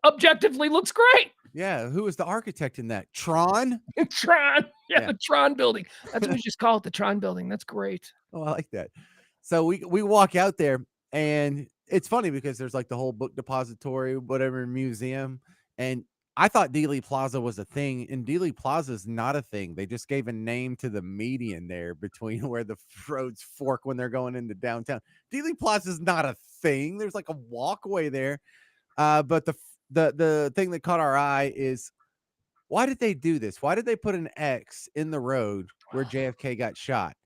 objectively looks great. Yeah. Who was the architect in that? Tron? Tron. Yeah, Yeah. the Tron building. That's what we just call it, the Tron building. That's great. Oh, I like that. So we walk out there, and it's funny because there's like the whole book depository, whatever museum, and I thought Dealey Plaza was a thing, and Dealey Plaza is not a thing. They just gave a name to the median there between where the roads fork when they're going into downtown. Dealey Plaza is not a thing. There's like a walkway there, but the thing that caught our eye is, why did they do this? Why did they put an X in the road where JFK got shot?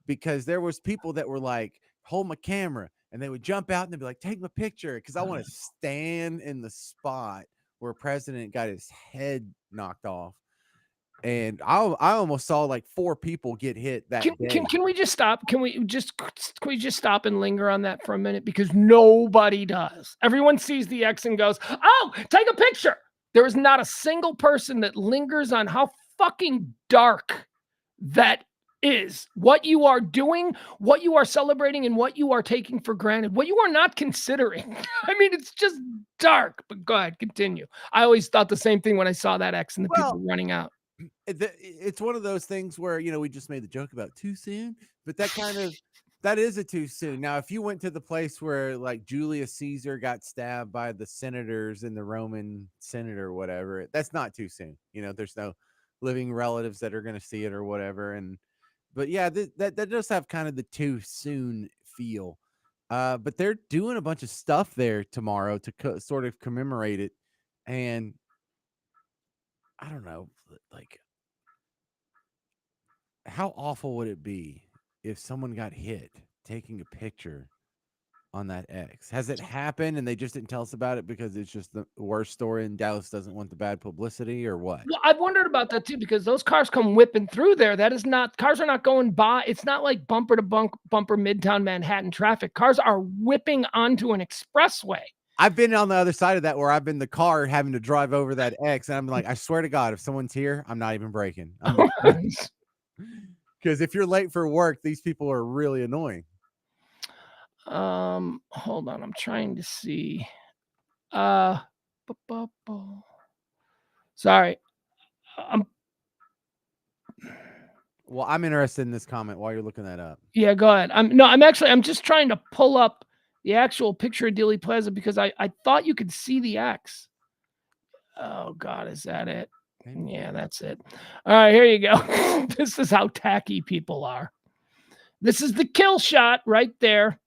Because there was people that were like, hold my camera, and they would jump out and they'd be like, take my picture, because I want to stand in the spot where president got his head knocked off. And I almost saw like 4 people get hit that day. Can we just stop? Can we just stop and linger on that for a minute? Because nobody does. Everyone sees the X and goes, "Oh, take a picture." There is not a single person that lingers on how fucking dark that is. What you are doing, what you are celebrating, and what you are taking for granted. What you are not considering. I mean, it's just dark. But go ahead, continue. I always thought the same thing when I saw that X and the people running out. It's one of those things where, we just made the joke about too soon, but that is a too soon. Now, if you went to the place where like Julius Caesar got stabbed by the senators in the Roman Senate or whatever, that's not too soon. There's no living relatives that are going to see it or whatever. But yeah, that does have kind of the too soon feel. But they're doing a bunch of stuff there tomorrow to sort of commemorate it. And I don't know, like, how awful would it be if someone got hit taking a picture on that X? Has it happened and they just didn't tell us about it because it's just the worst story and Dallas doesn't want the bad publicity, or what? Well, I've wondered about that too, because those cars come whipping through there. That is not, cars are not going by. It's not like bumper to bumper Midtown Manhattan traffic. Cars are whipping onto an expressway. I've been on the other side of that, where I've been the car having to drive over that X, and I'm like, I swear to God, if someone's here, I'm not even braking. Because if you're late for work, these people are really annoying. Hold on, I'm trying to see. Sorry. Well, I'm interested in this comment while you're looking that up. Yeah, go ahead. I'm just trying to pull up the actual picture of Dealey Plaza because I thought you could see the X. Oh God, is that it? Yeah, that's it. All right, here you go. This is how tacky people are. This is the kill shot right there.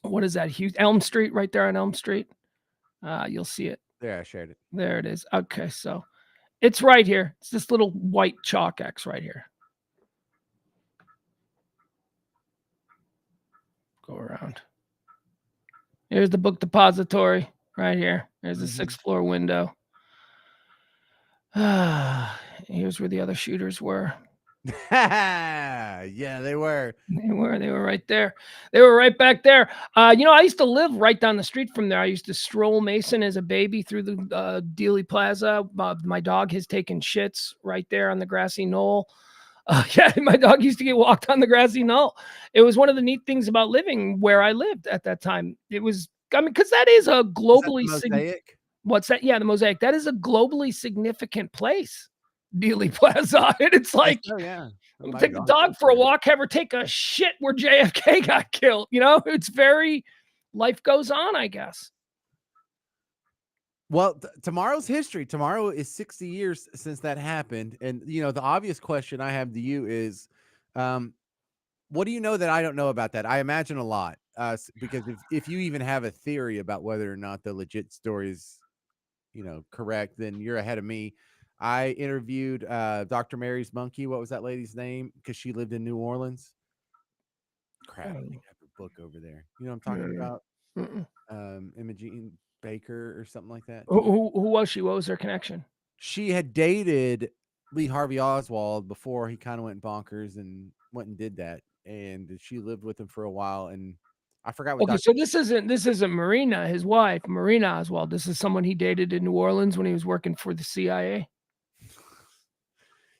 What is that? Elm Street, right there on Elm Street. You'll see it. There, I shared it. There it is. Okay, so it's right here. It's this little white chalk X right here. Go around. Here's the book depository right here. There's the 6th floor window. Here's where the other shooters were. Yeah, they were. They were right there. They were right back there. I used to live right down the street from there. I used to stroll Mason as a baby through the Dealey Plaza. My dog has taken shits right there on the grassy knoll. Yeah, my dog used to get walked on the grassy knoll. It was one of the neat things about living where I lived at that time. It was, because that is a globally Mosaic. What's that? Yeah, the Mosaic. That is a globally significant place, Dealey Plaza. And it's like, yeah. Take the dog for a walk, have her take a shit where JFK got killed. It's very, life goes on, I guess. Well, tomorrow's history. Tomorrow is 60 years since that happened. And, the obvious question I have to you is, what do you know that I don't know about that? I imagine a lot, because if you even have a theory about whether or not the legit story is, correct, then you're ahead of me. I interviewed Dr. Mary's monkey. What was that lady's name? Because she lived in New Orleans. Crap, I think I have a book over there. You know what I'm talking about? Imogene Baker or something like that. Who was she? What was their connection? She had dated Lee Harvey Oswald before he kind of went bonkers and went and did that. And she lived with him for a while. And I forgot what. Okay, so this isn't Marina, his wife, Marina Oswald. This is someone he dated in New Orleans when he was working for the CIA.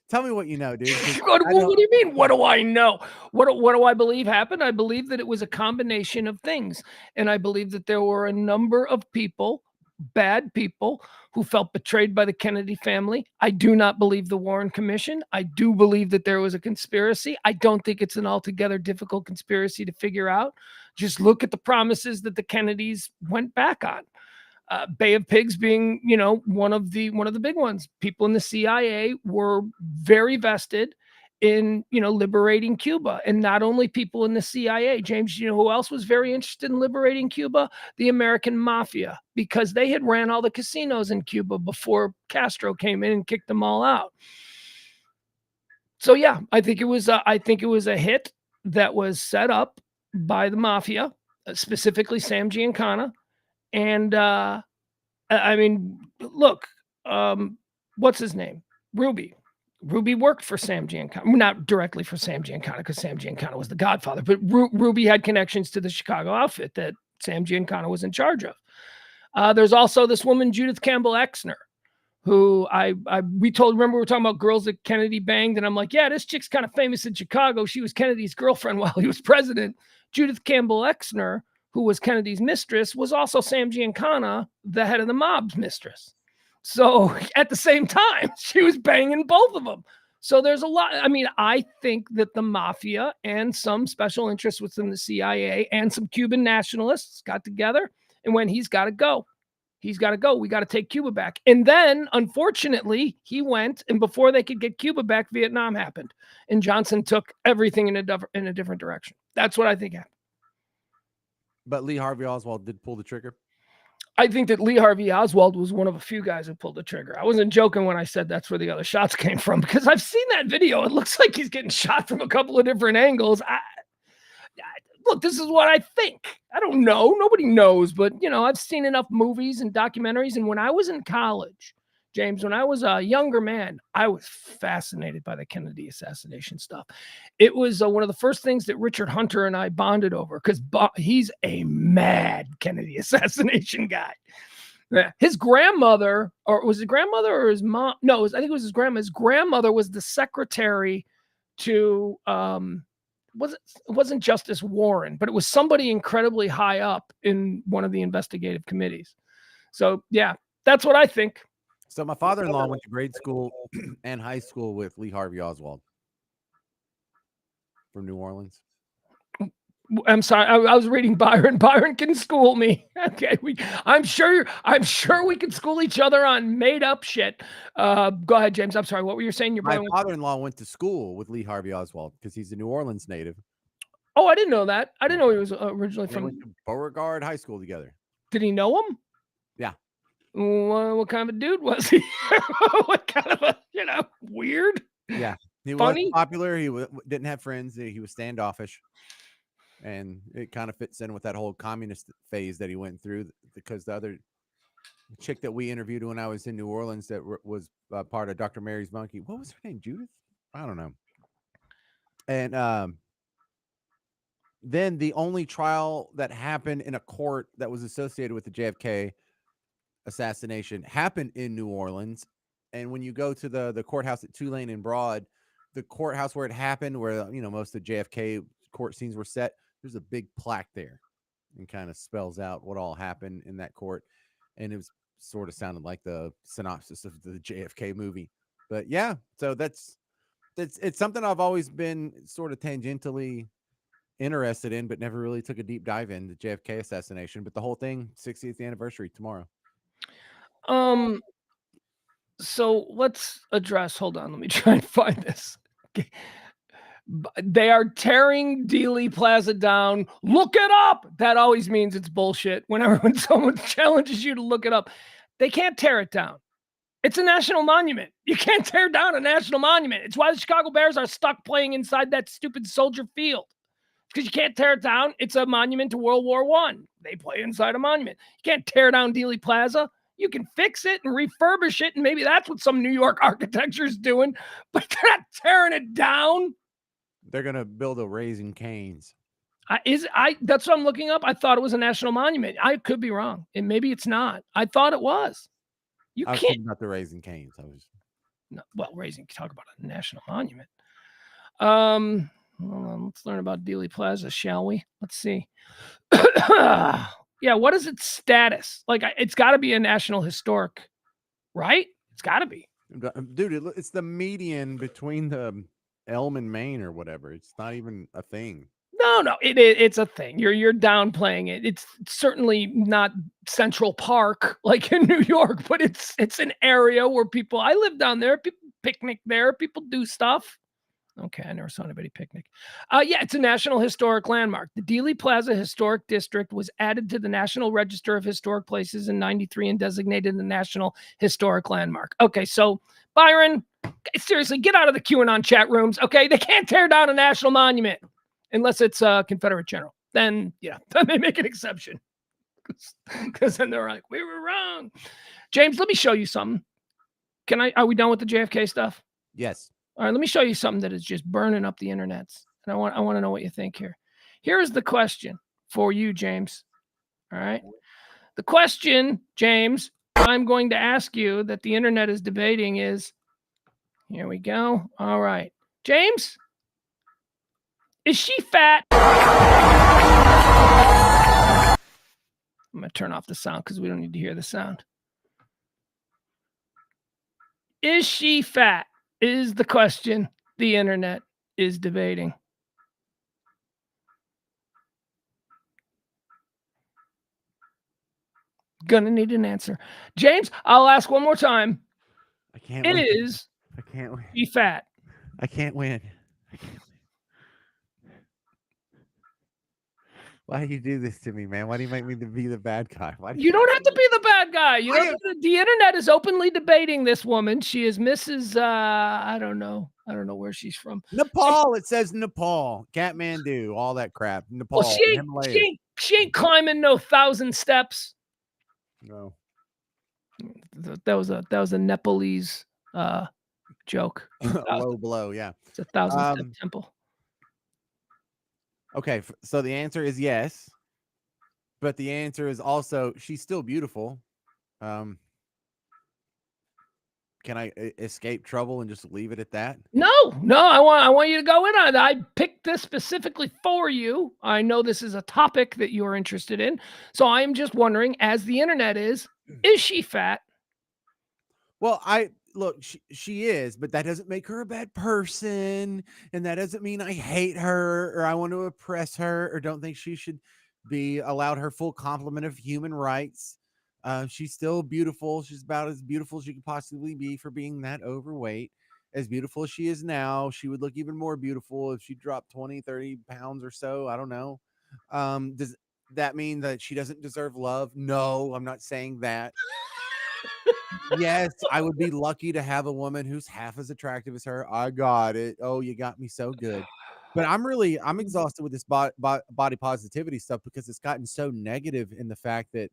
Tell me what you know, dude. 'Cause What, I what don't. do you mean? What do I know? What do I believe happened? I believe that it was a combination of things, and I believe that there were a number of people, bad people, who felt betrayed by the Kennedy family. I do not believe the Warren Commission. I do believe that there was a conspiracy. I don't think it's an altogether difficult conspiracy to figure out. Just look at the promises that the Kennedys went back on. Bay of Pigs being, one of the big ones. People in the CIA were very vested in, liberating Cuba, and not only people in the CIA. James, you know who else was very interested in liberating Cuba? The American mafia, because they had ran all the casinos in Cuba before Castro came in and kicked them all out. So yeah, I think it was a hit that was set up by the mafia, specifically Sam Giancana, and I mean, look, what's his name? Ruby. Ruby worked for Sam Giancana, not directly for Sam Giancana, because Sam Giancana was the godfather, but Ruby had connections to the Chicago outfit that Sam Giancana was in charge of. There's also this woman, Judith Campbell Exner, who remember we were talking about girls that Kennedy banged, and I'm like, yeah, this chick's kind of famous in Chicago. She was Kennedy's girlfriend while he was president. Judith Campbell Exner, who was Kennedy's mistress, was also Sam Giancana, the head of the mob's mistress. So at the same time, she was banging both of them. So there's a lot. I mean, I think that the mafia and some special interests within the CIA and some Cuban nationalists got together and went, he's got to go. He's got to go. We got to take Cuba back. And then, unfortunately, he went, and before they could get Cuba back, Vietnam happened. And Johnson took everything in a different direction. That's what I think happened. But Lee Harvey Oswald did pull the trigger. I think that Lee Harvey Oswald was one of a few guys who pulled the trigger. I wasn't joking when I said that's where the other shots came from, because I've seen that video. It looks like he's getting shot from a couple of different angles. Look, this is what I think. I don't know. Nobody knows, but I've seen enough movies and documentaries. And when I was in college, James, when I was a younger man, I was fascinated by the Kennedy assassination stuff. It was one of the first things that Richard Hunter and I bonded over, because he's a mad Kennedy assassination guy. His grandmother, or was it grandmother or his mom? No, I think it was his grandma. His grandmother was the secretary to it wasn't Justice Warren, but it was somebody incredibly high up in one of the investigative committees. So yeah, that's what I think. So my father-in-law went to grade school and high school with Lee Harvey Oswald from New Orleans. I'm sorry, I was reading Byron. Byron can school me. Okay, I'm sure we can school each other on made up shit. Go ahead, James. I'm sorry. What were you saying? My father-in-law went to school with Lee Harvey Oswald because he's a New Orleans native. Oh, I didn't know that. I didn't know he was originally from. They went to Beauregard High School together. Did he know him? Yeah. What kind of a dude was he? What kind of a weird? Yeah, he funny? was popular. He didn't have friends. He was standoffish. And it kind of fits in with that whole communist phase that he went through, because the other chick that we interviewed when I was in New Orleans that was part of Dr. Mary's Monkey, what was her name? Judith? I don't know. And then the only trial that happened in a court that was associated with the JFK assassination happened in New Orleans. And when you go to the courthouse at Tulane and Broad, the courthouse where it happened, where most of the JFK court scenes were set, there's a big plaque there and kind of spells out what all happened in that court. And it was sort of sounded like the synopsis of the JFK movie. But yeah, so it's something I've always been sort of tangentially interested in, but never really took a deep dive in the JFK assassination. But the whole thing, 60th anniversary tomorrow. So let's address. Hold on, let me try and find this. Okay. They are tearing Dealey Plaza down. Look it up. That always means it's bullshit. Whenever someone challenges you to look it up, they can't tear it down. It's a national monument. You can't tear down a national monument. It's why the Chicago Bears are stuck playing inside that stupid Soldier Field, because you can't tear it down. It's a monument to World War I. They play inside a monument. You can't tear down Dealey Plaza. You can fix it and refurbish it, and maybe that's what some New York architecture is doing, but they're not tearing it down. They're going to build a Raising Cane's. That's what I'm looking up. I thought it was a national monument. I could be wrong, and maybe it's not. I thought it was. You I was can't. thinking about the Raising Cane's. No, well, talk about a national monument. Hold on, let's learn about Dealey Plaza, shall we? Let's see. Yeah, what is its status? Like, it's got to be a national historic, right? It's got to be. Dude, it's the median between the Elm and Maine or whatever. It's not even a thing. No, it's a thing. You're downplaying it. It's certainly not Central Park like in New York, but it's an area where people. I live down there. People picnic there. People do stuff. Okay, I never saw anybody picnic. Yeah, it's a National Historic Landmark. The Dealey Plaza Historic District was added to the National Register of Historic Places in '93 and designated a National Historic Landmark. Okay, so Byron, seriously, get out of the QAnon chat rooms. Okay, they can't tear down a national monument unless it's a Confederate general. Then, yeah, then they make an exception. Because then they're like, we were wrong. James, let me show you something. Are we done with the JFK stuff? Yes. All right, let me show you something that is just burning up the internets. And I want to know what you think here. Here's the question for you, James. All right. The question, James, I'm going to ask you that the internet is debating is, here we go. All right. James, is she fat? I'm going to turn off the sound because we don't need to hear the sound. Is she fat? Is the question the internet is debating. Gonna need an answer. James, I'll ask one more time. I can't win. I can't win. She fat? I can't win. Why do you do this to me, man? Why do you make me be the bad guy? You don't have to be the bad guy. The internet is openly debating this woman. She is Mrs. I don't know where she's from. Nepal. It says Nepal. Kathmandu. All that crap. Nepal. Well, she ain't climbing no 1,000 steps. No. That was a Nepalese joke. Low blow. Yeah. It's a 1,000-step temple. Okay, so the answer is yes, but the answer is also she's still beautiful. Can I escape trouble and just leave it at that? No, I want you to go in on it. I picked this specifically for you. I know this is a topic that you're interested in, so I'm just wondering, as the internet is she fat? Well, look, she is, but that doesn't make her a bad person, and that doesn't mean I hate her or I want to oppress her or don't think she should be allowed her full complement of human rights. She's still beautiful. She's about as beautiful as she could possibly be for being that overweight. As beautiful as she is now, she would look even more beautiful if she dropped 20, 30 pounds or so. I don't know. Does that mean that she doesn't deserve love? No, I'm not saying that. Yes, I would be lucky to have a woman who's half as attractive as her. I got it. Oh, you got me so good. But I'm exhausted with this body positivity stuff because it's gotten so negative in the fact that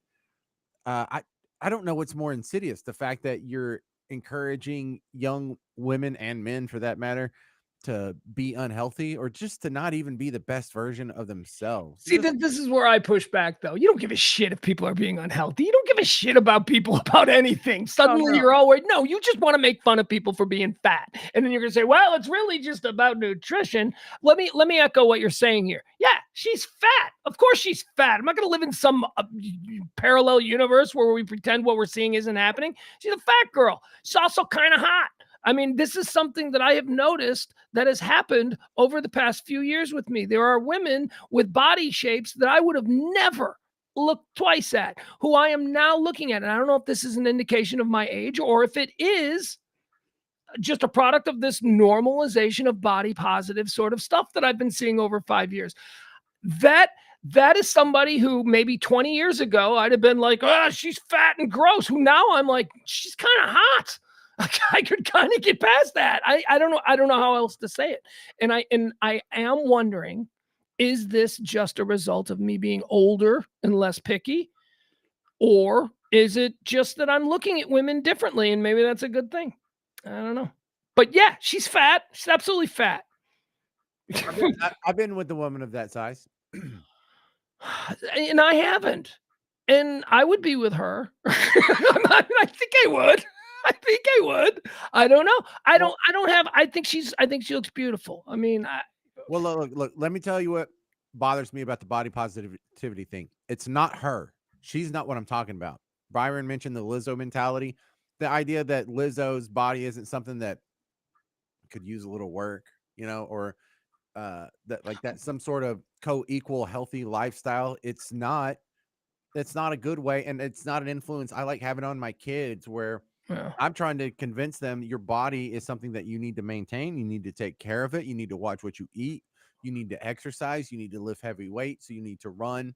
I don't know what's more insidious, the fact that you're encouraging young women and men for that matter to be unhealthy or just to not even be the best version of themselves. See, this is where I push back, though. You don't give a shit if people are being unhealthy. You don't give a shit about people about anything. Suddenly you're always, no, you just want to make fun of people for being fat. And then you're going to say, well, it's really just about nutrition. Let me echo what you're saying here. Yeah, she's fat. Of course she's fat. I'm not going to live in some parallel universe where we pretend what we're seeing isn't happening. She's a fat girl. She's also kind of hot. I mean, this is something that I have noticed that has happened over the past few years with me. There are women with body shapes that I would have never looked twice at, who I am now looking at. And I don't know if this is an indication of my age or if it is just a product of this normalization of body positive sort of stuff that I've been seeing over 5 years. That is somebody who maybe 20 years ago I'd have been like, oh, she's fat and gross. Who now I'm like, she's kind of hot. I could kind of get past that. I don't know how else to say it. And I am wondering, is this just a result of me being older and less picky? Or is it just that I'm looking at women differently and maybe that's a good thing? I don't know. But yeah, she's fat. She's absolutely fat. I've been with a woman of that size. And I haven't. And I would be with her. I think I would. I think I would. I don't know. Well, I think she looks beautiful. I mean, well, look. Let me tell you what bothers me about the body positivity thing. It's not her. She's not what I'm talking about. Byron mentioned the Lizzo mentality, the idea that Lizzo's body isn't something that could use a little work, or that like that some sort of co-equal healthy lifestyle. It's not a good way, and it's not an influence I like having on my kids, where yeah. I'm trying to convince them your body is something that you need to maintain. You need to take care of it. You need to watch what you eat. You need to exercise. You need to lift heavy weights. You need to run.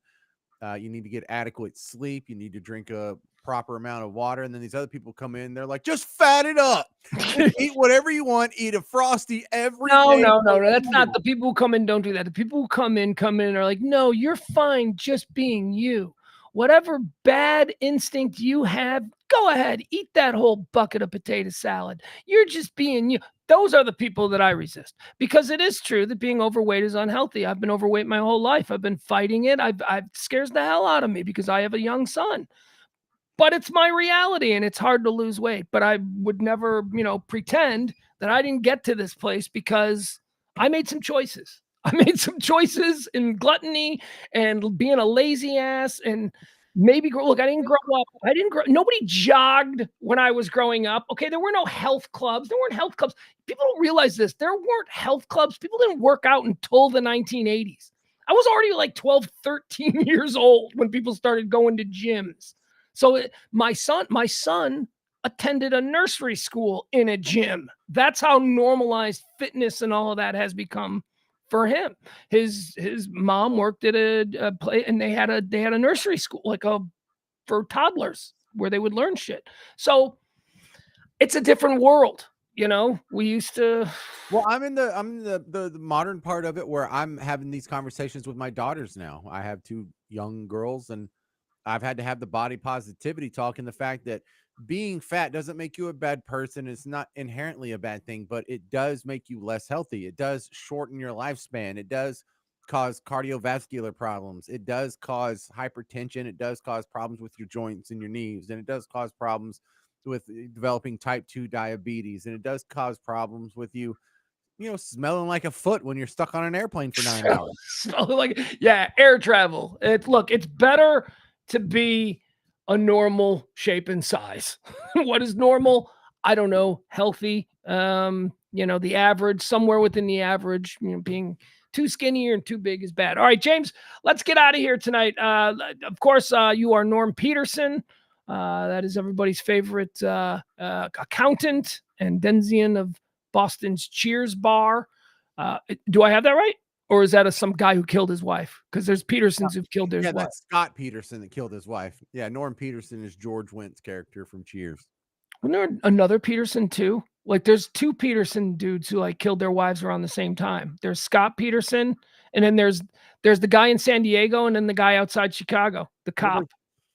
You need to get adequate sleep. You need to drink a proper amount of water. And then these other people come in, they're like, just fat it up. Just eat whatever you want. Eat a Frosty every No, day no, for no, no. That's not you. the people who come in don't do that. The people who come in and are like, "No, you're fine just being you. Whatever bad instinct you have, go ahead, eat that whole bucket of potato salad. You're just being you." Those are the people that I resist, because it is true that being overweight is unhealthy. I've been overweight my whole life. I've been fighting it. I've scares the hell out of me because I have a young son. But it's my reality, and it's hard to lose weight. But I would never, pretend that I didn't get to this place because I made some choices. I made some choices in gluttony and being a lazy ass, and maybe look, I didn't grow up. I didn't grow. Nobody jogged when I was growing up. Okay, there were no health clubs. There weren't health clubs. People don't realize this. There weren't health clubs. People didn't work out until the 1980s. I was already like 12, 13 years old when people started going to gyms. So my son attended a nursery school in a gym. That's how normalized fitness and all of that has become for him. His mom worked at a play, and they had a nursery school for toddlers where they would learn shit. So it's a different world. We used to. Well, I'm in the modern part of it, where I'm having these conversations with my daughters now. I have two young girls, and I've had to have the body positivity talk, and the fact that being fat doesn't make you a bad person. It's not inherently a bad thing, but it does make you less healthy. It does shorten your lifespan. It does cause cardiovascular problems. It does cause hypertension. It does cause problems with your joints and your knees. And it does cause problems with developing type 2 diabetes. And it does cause problems with smelling like a foot when you're stuck on an airplane for 9 hours. Like, yeah, air travel. It's better to be a normal shape and size. What is normal? I don't know. Healthy. The average, somewhere within the average. Being too skinny or too big is bad. All right, James, let's get out of here tonight. Of course, you are Norm Peterson. That is everybody's favorite accountant and Denzian of Boston's Cheers Bar. Do I have that right? Or is that some guy who killed his wife? Because there's Petersons who've killed their Yeah, wife. that's Scott Peterson that killed his wife. Yeah, Norm Peterson is George Wendt's character from Cheers. Wasn't there another Peterson too? Like there's two Peterson dudes who killed their wives around the same time. There's Scott Peterson, and then there's the guy in San Diego, and then the guy outside Chicago, the Well, cop.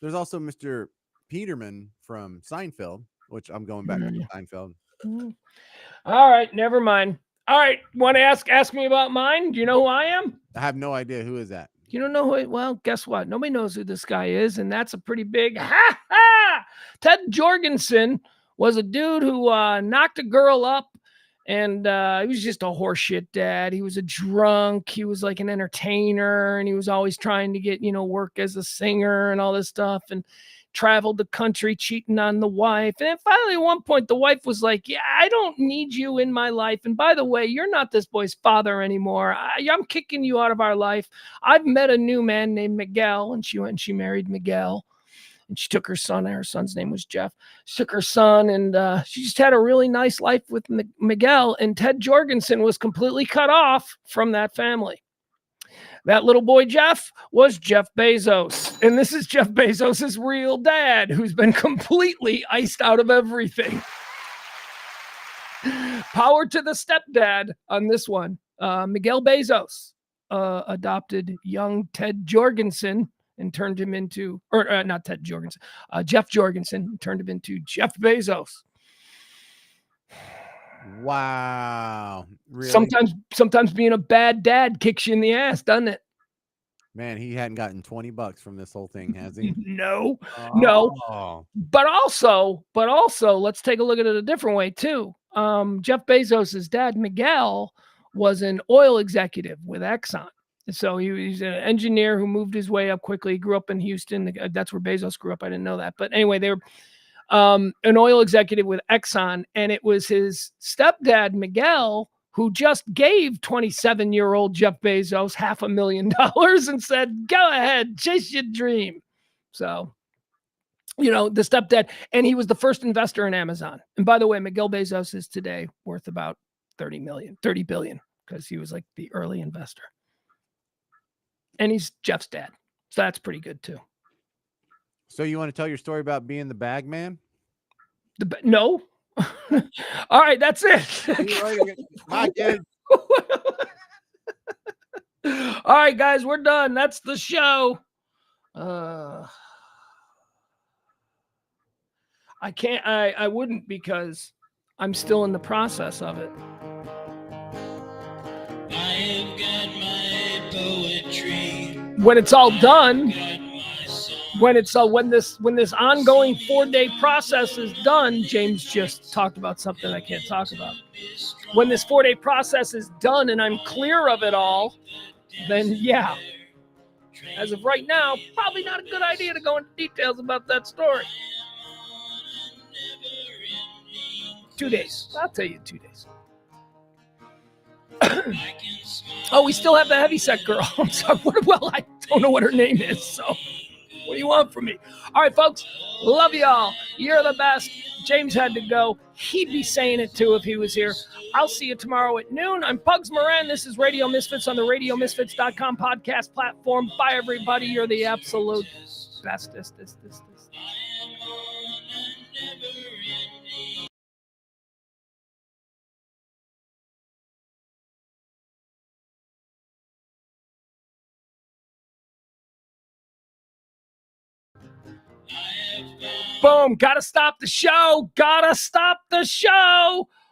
there's also Mr. Peterman from Seinfeld, which I'm going back to Seinfeld. All right, never mind. All right, want to ask me about mine? Do you know who I am? I have no idea who is that. You don't know who? Well, guess what? Nobody knows who this guy is, and that's a pretty big ha ha. Ted Jorgensen was a dude who knocked a girl up, and he was just a horseshit dad. He was a drunk. He was like an entertainer, and he was always trying to get work as a singer and all this stuff, and traveled the country cheating on the wife. And then finally, at one point, the wife was like, "Yeah, I don't need you in my life. And by the way, you're not this boy's father anymore. I'm kicking you out of our life. I've met a new man named Miguel." And she went and she married Miguel. And she took her son, and her son's name was Jeff. She took her son, and she just had a really nice life with Miguel. And Ted Jorgensen was completely cut off from that family. That little boy, Jeff, was Jeff Bezos. And this is Jeff Bezos' real dad, who's been completely iced out of everything. Power to the stepdad on this one. Miguel Bezos adopted young Ted Jorgensen and turned him into, or not Ted Jorgensen, Jeff Jorgensen, turned him into Jeff Bezos. Wow. Really? Sometimes being a bad dad kicks you in the ass, doesn't it? Man, he hadn't gotten $20 from this whole thing, has he? No. Oh. But also, let's take a look at it a different way too. Jeff Bezos's dad, Miguel, was an oil executive with Exxon. So he's an engineer who moved his way up quickly. He grew up in Houston. That's where Bezos grew up. I didn't know that. But anyway, they were an oil executive with Exxon, and it was his stepdad, Miguel, who just gave 27-year-old Jeff Bezos $500,000 and said, go ahead, chase your dream. So, the stepdad, and he was the first investor in Amazon. And by the way, Miguel Bezos is today worth about 30 billion, because he was like the early investor. And he's Jeff's dad. So that's pretty good too. So you want to tell your story about being the bag man? No. All right, that's it. Bye, kid. All right, guys, we're done. That's the show. I can't. I wouldn't, because I'm still in the process of it. I have got my poetry. When it's all done, when this ongoing 4-day process is done, James just talked about something I can't talk about. When this 4-day process is done and I'm clear of it all, then yeah. As of right now, probably not a good idea to go into details about that story. 2 days. I'll tell you 2 days. Oh, we still have the heavyset girl. I'm sorry. Well, I don't know what her name is, so what do you want from me? All right, folks. Love you all. You're the best. James had to go. He'd be saying it too if he was here. I'll see you tomorrow at noon. I'm Pugs Moran. This is Radio Misfits on the RadioMisfits.com podcast platform. Bye, everybody. You're the absolute bestest. Boom. Gotta stop the show.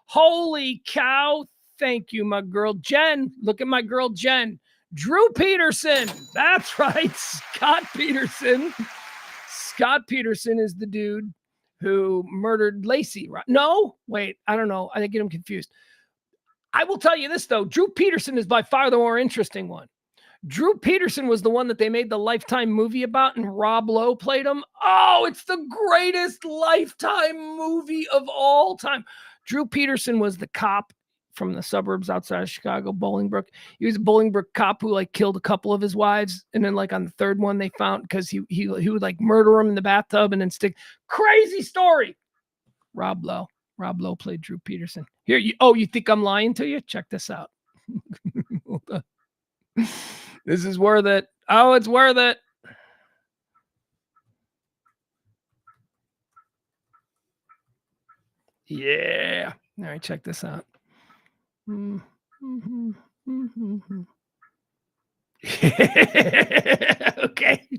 Holy cow. Thank you, my girl Jen. Look at my girl Jen. Drew Peterson. That's right. Scott Peterson. Scott Peterson is the dude who murdered Lacey. Right? No, wait, I don't know. I get him confused. I will tell you this, though. Drew Peterson is by far the more interesting one. Drew Peterson was the one that they made the Lifetime movie about, and Rob Lowe played him. Oh, it's the greatest Lifetime movie of all time. Drew Peterson was the cop from the suburbs outside of Chicago, Bolingbrook. He was a Bolingbrook cop who killed a couple of his wives, and then on the third one they found, because he would murder him in the bathtub and then stick. Crazy story. Rob Lowe played Drew Peterson. Here, you think I'm lying to you? Check this out. Hold on. This is worth it. Oh, it's worth it. Yeah. All right, check this out. Okay.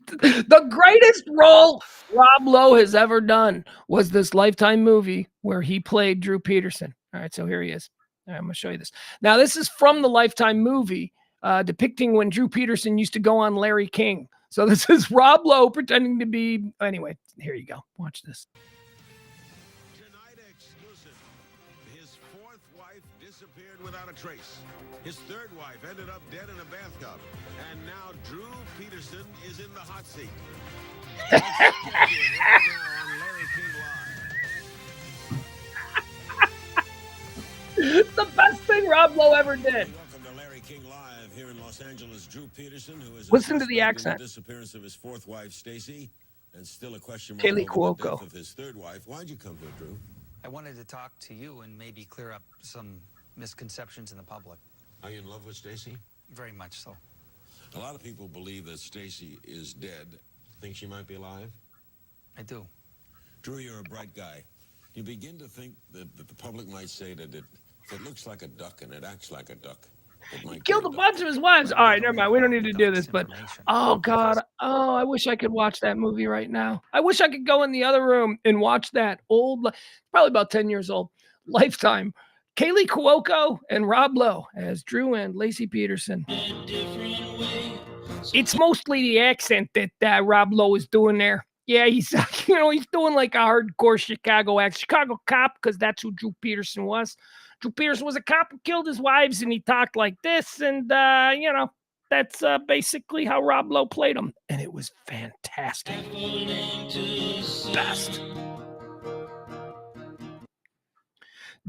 The greatest role Rob Lowe has ever done was this Lifetime movie where he played Drew Peterson. All right, so here he is. All right, I'm going to show you this. Now, this is from the Lifetime movie, depicting when Drew Peterson used to go on Larry King. So this is Rob Lowe pretending to be... Anyway, here you go. Watch this. Tonight exclusive. His fourth wife disappeared without a trace. His third wife ended up dead in a bathtub. And now Drew Peterson is in the hot seat. Let's get to it right now on Larry King Live. The best thing Rob Lowe ever did. Welcome to Larry King Live here in Los Angeles. Drew Peterson, who is listen to the accent. The disappearance of his fourth wife, Stacy, and still a question mark Kaylee over the Cuoco. death of his third wife. Why'd you come here, Drew? I wanted to talk to you and maybe clear up some misconceptions in the public. Are you in love with Stacy? Very much so. A lot of people believe that Stacy is dead. Think she might be alive? I do. Drew, you're a bright guy. You begin to think that the public might say that if it looks like a duck and it acts like a duck, it might Killed a bunch of his wives. All right, never mind. We don't need to do this, but oh God. Oh, I wish I could watch that movie right now. I wish I could go in the other room and watch that old, probably about 10 years old, Lifetime. Kaylee Cuoco and Rob Lowe as Drew and Lacey Peterson. A different way. It's mostly the accent that Rob Lowe is doing there. Yeah, he's he's doing like a hardcore Chicago accent, Chicago cop, because that's who Drew Peterson was. Drew Peterson was a cop who killed his wives, and he talked like this, and that's basically how Rob Lowe played him, and it was fantastic. Best.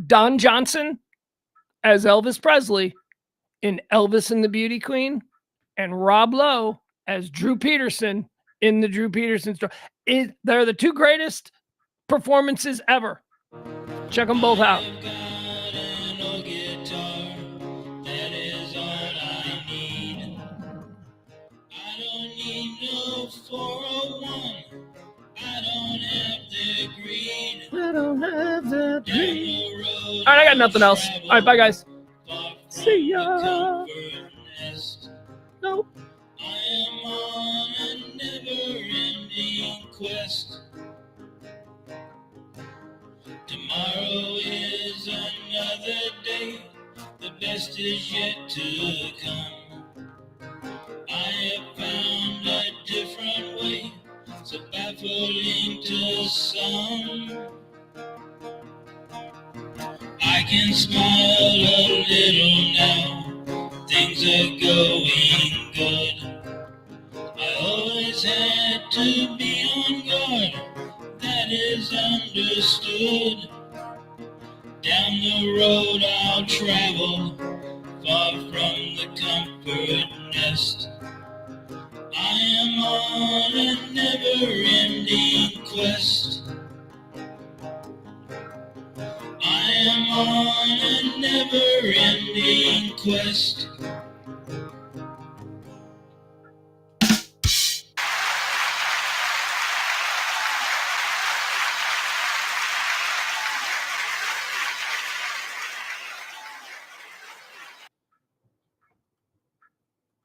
Don Johnson as Elvis Presley in Elvis and the Beauty Queen, and Rob Lowe as Drew Peterson in the Drew Peterson story. They're the two greatest performances ever. Check them both out. I don't have the dream. All right, I got nothing else. All right, bye, guys. See ya. Nope. I am on a never-ending quest. Tomorrow is another day. The best is yet to come. I have found a different way, so baffling to some. I can smile a little now. Things are going good. I always had to be on guard. That is understood. Down the road I'll travel, far from the comfort nest. I am on a never-ending quest. I am on a never-ending quest.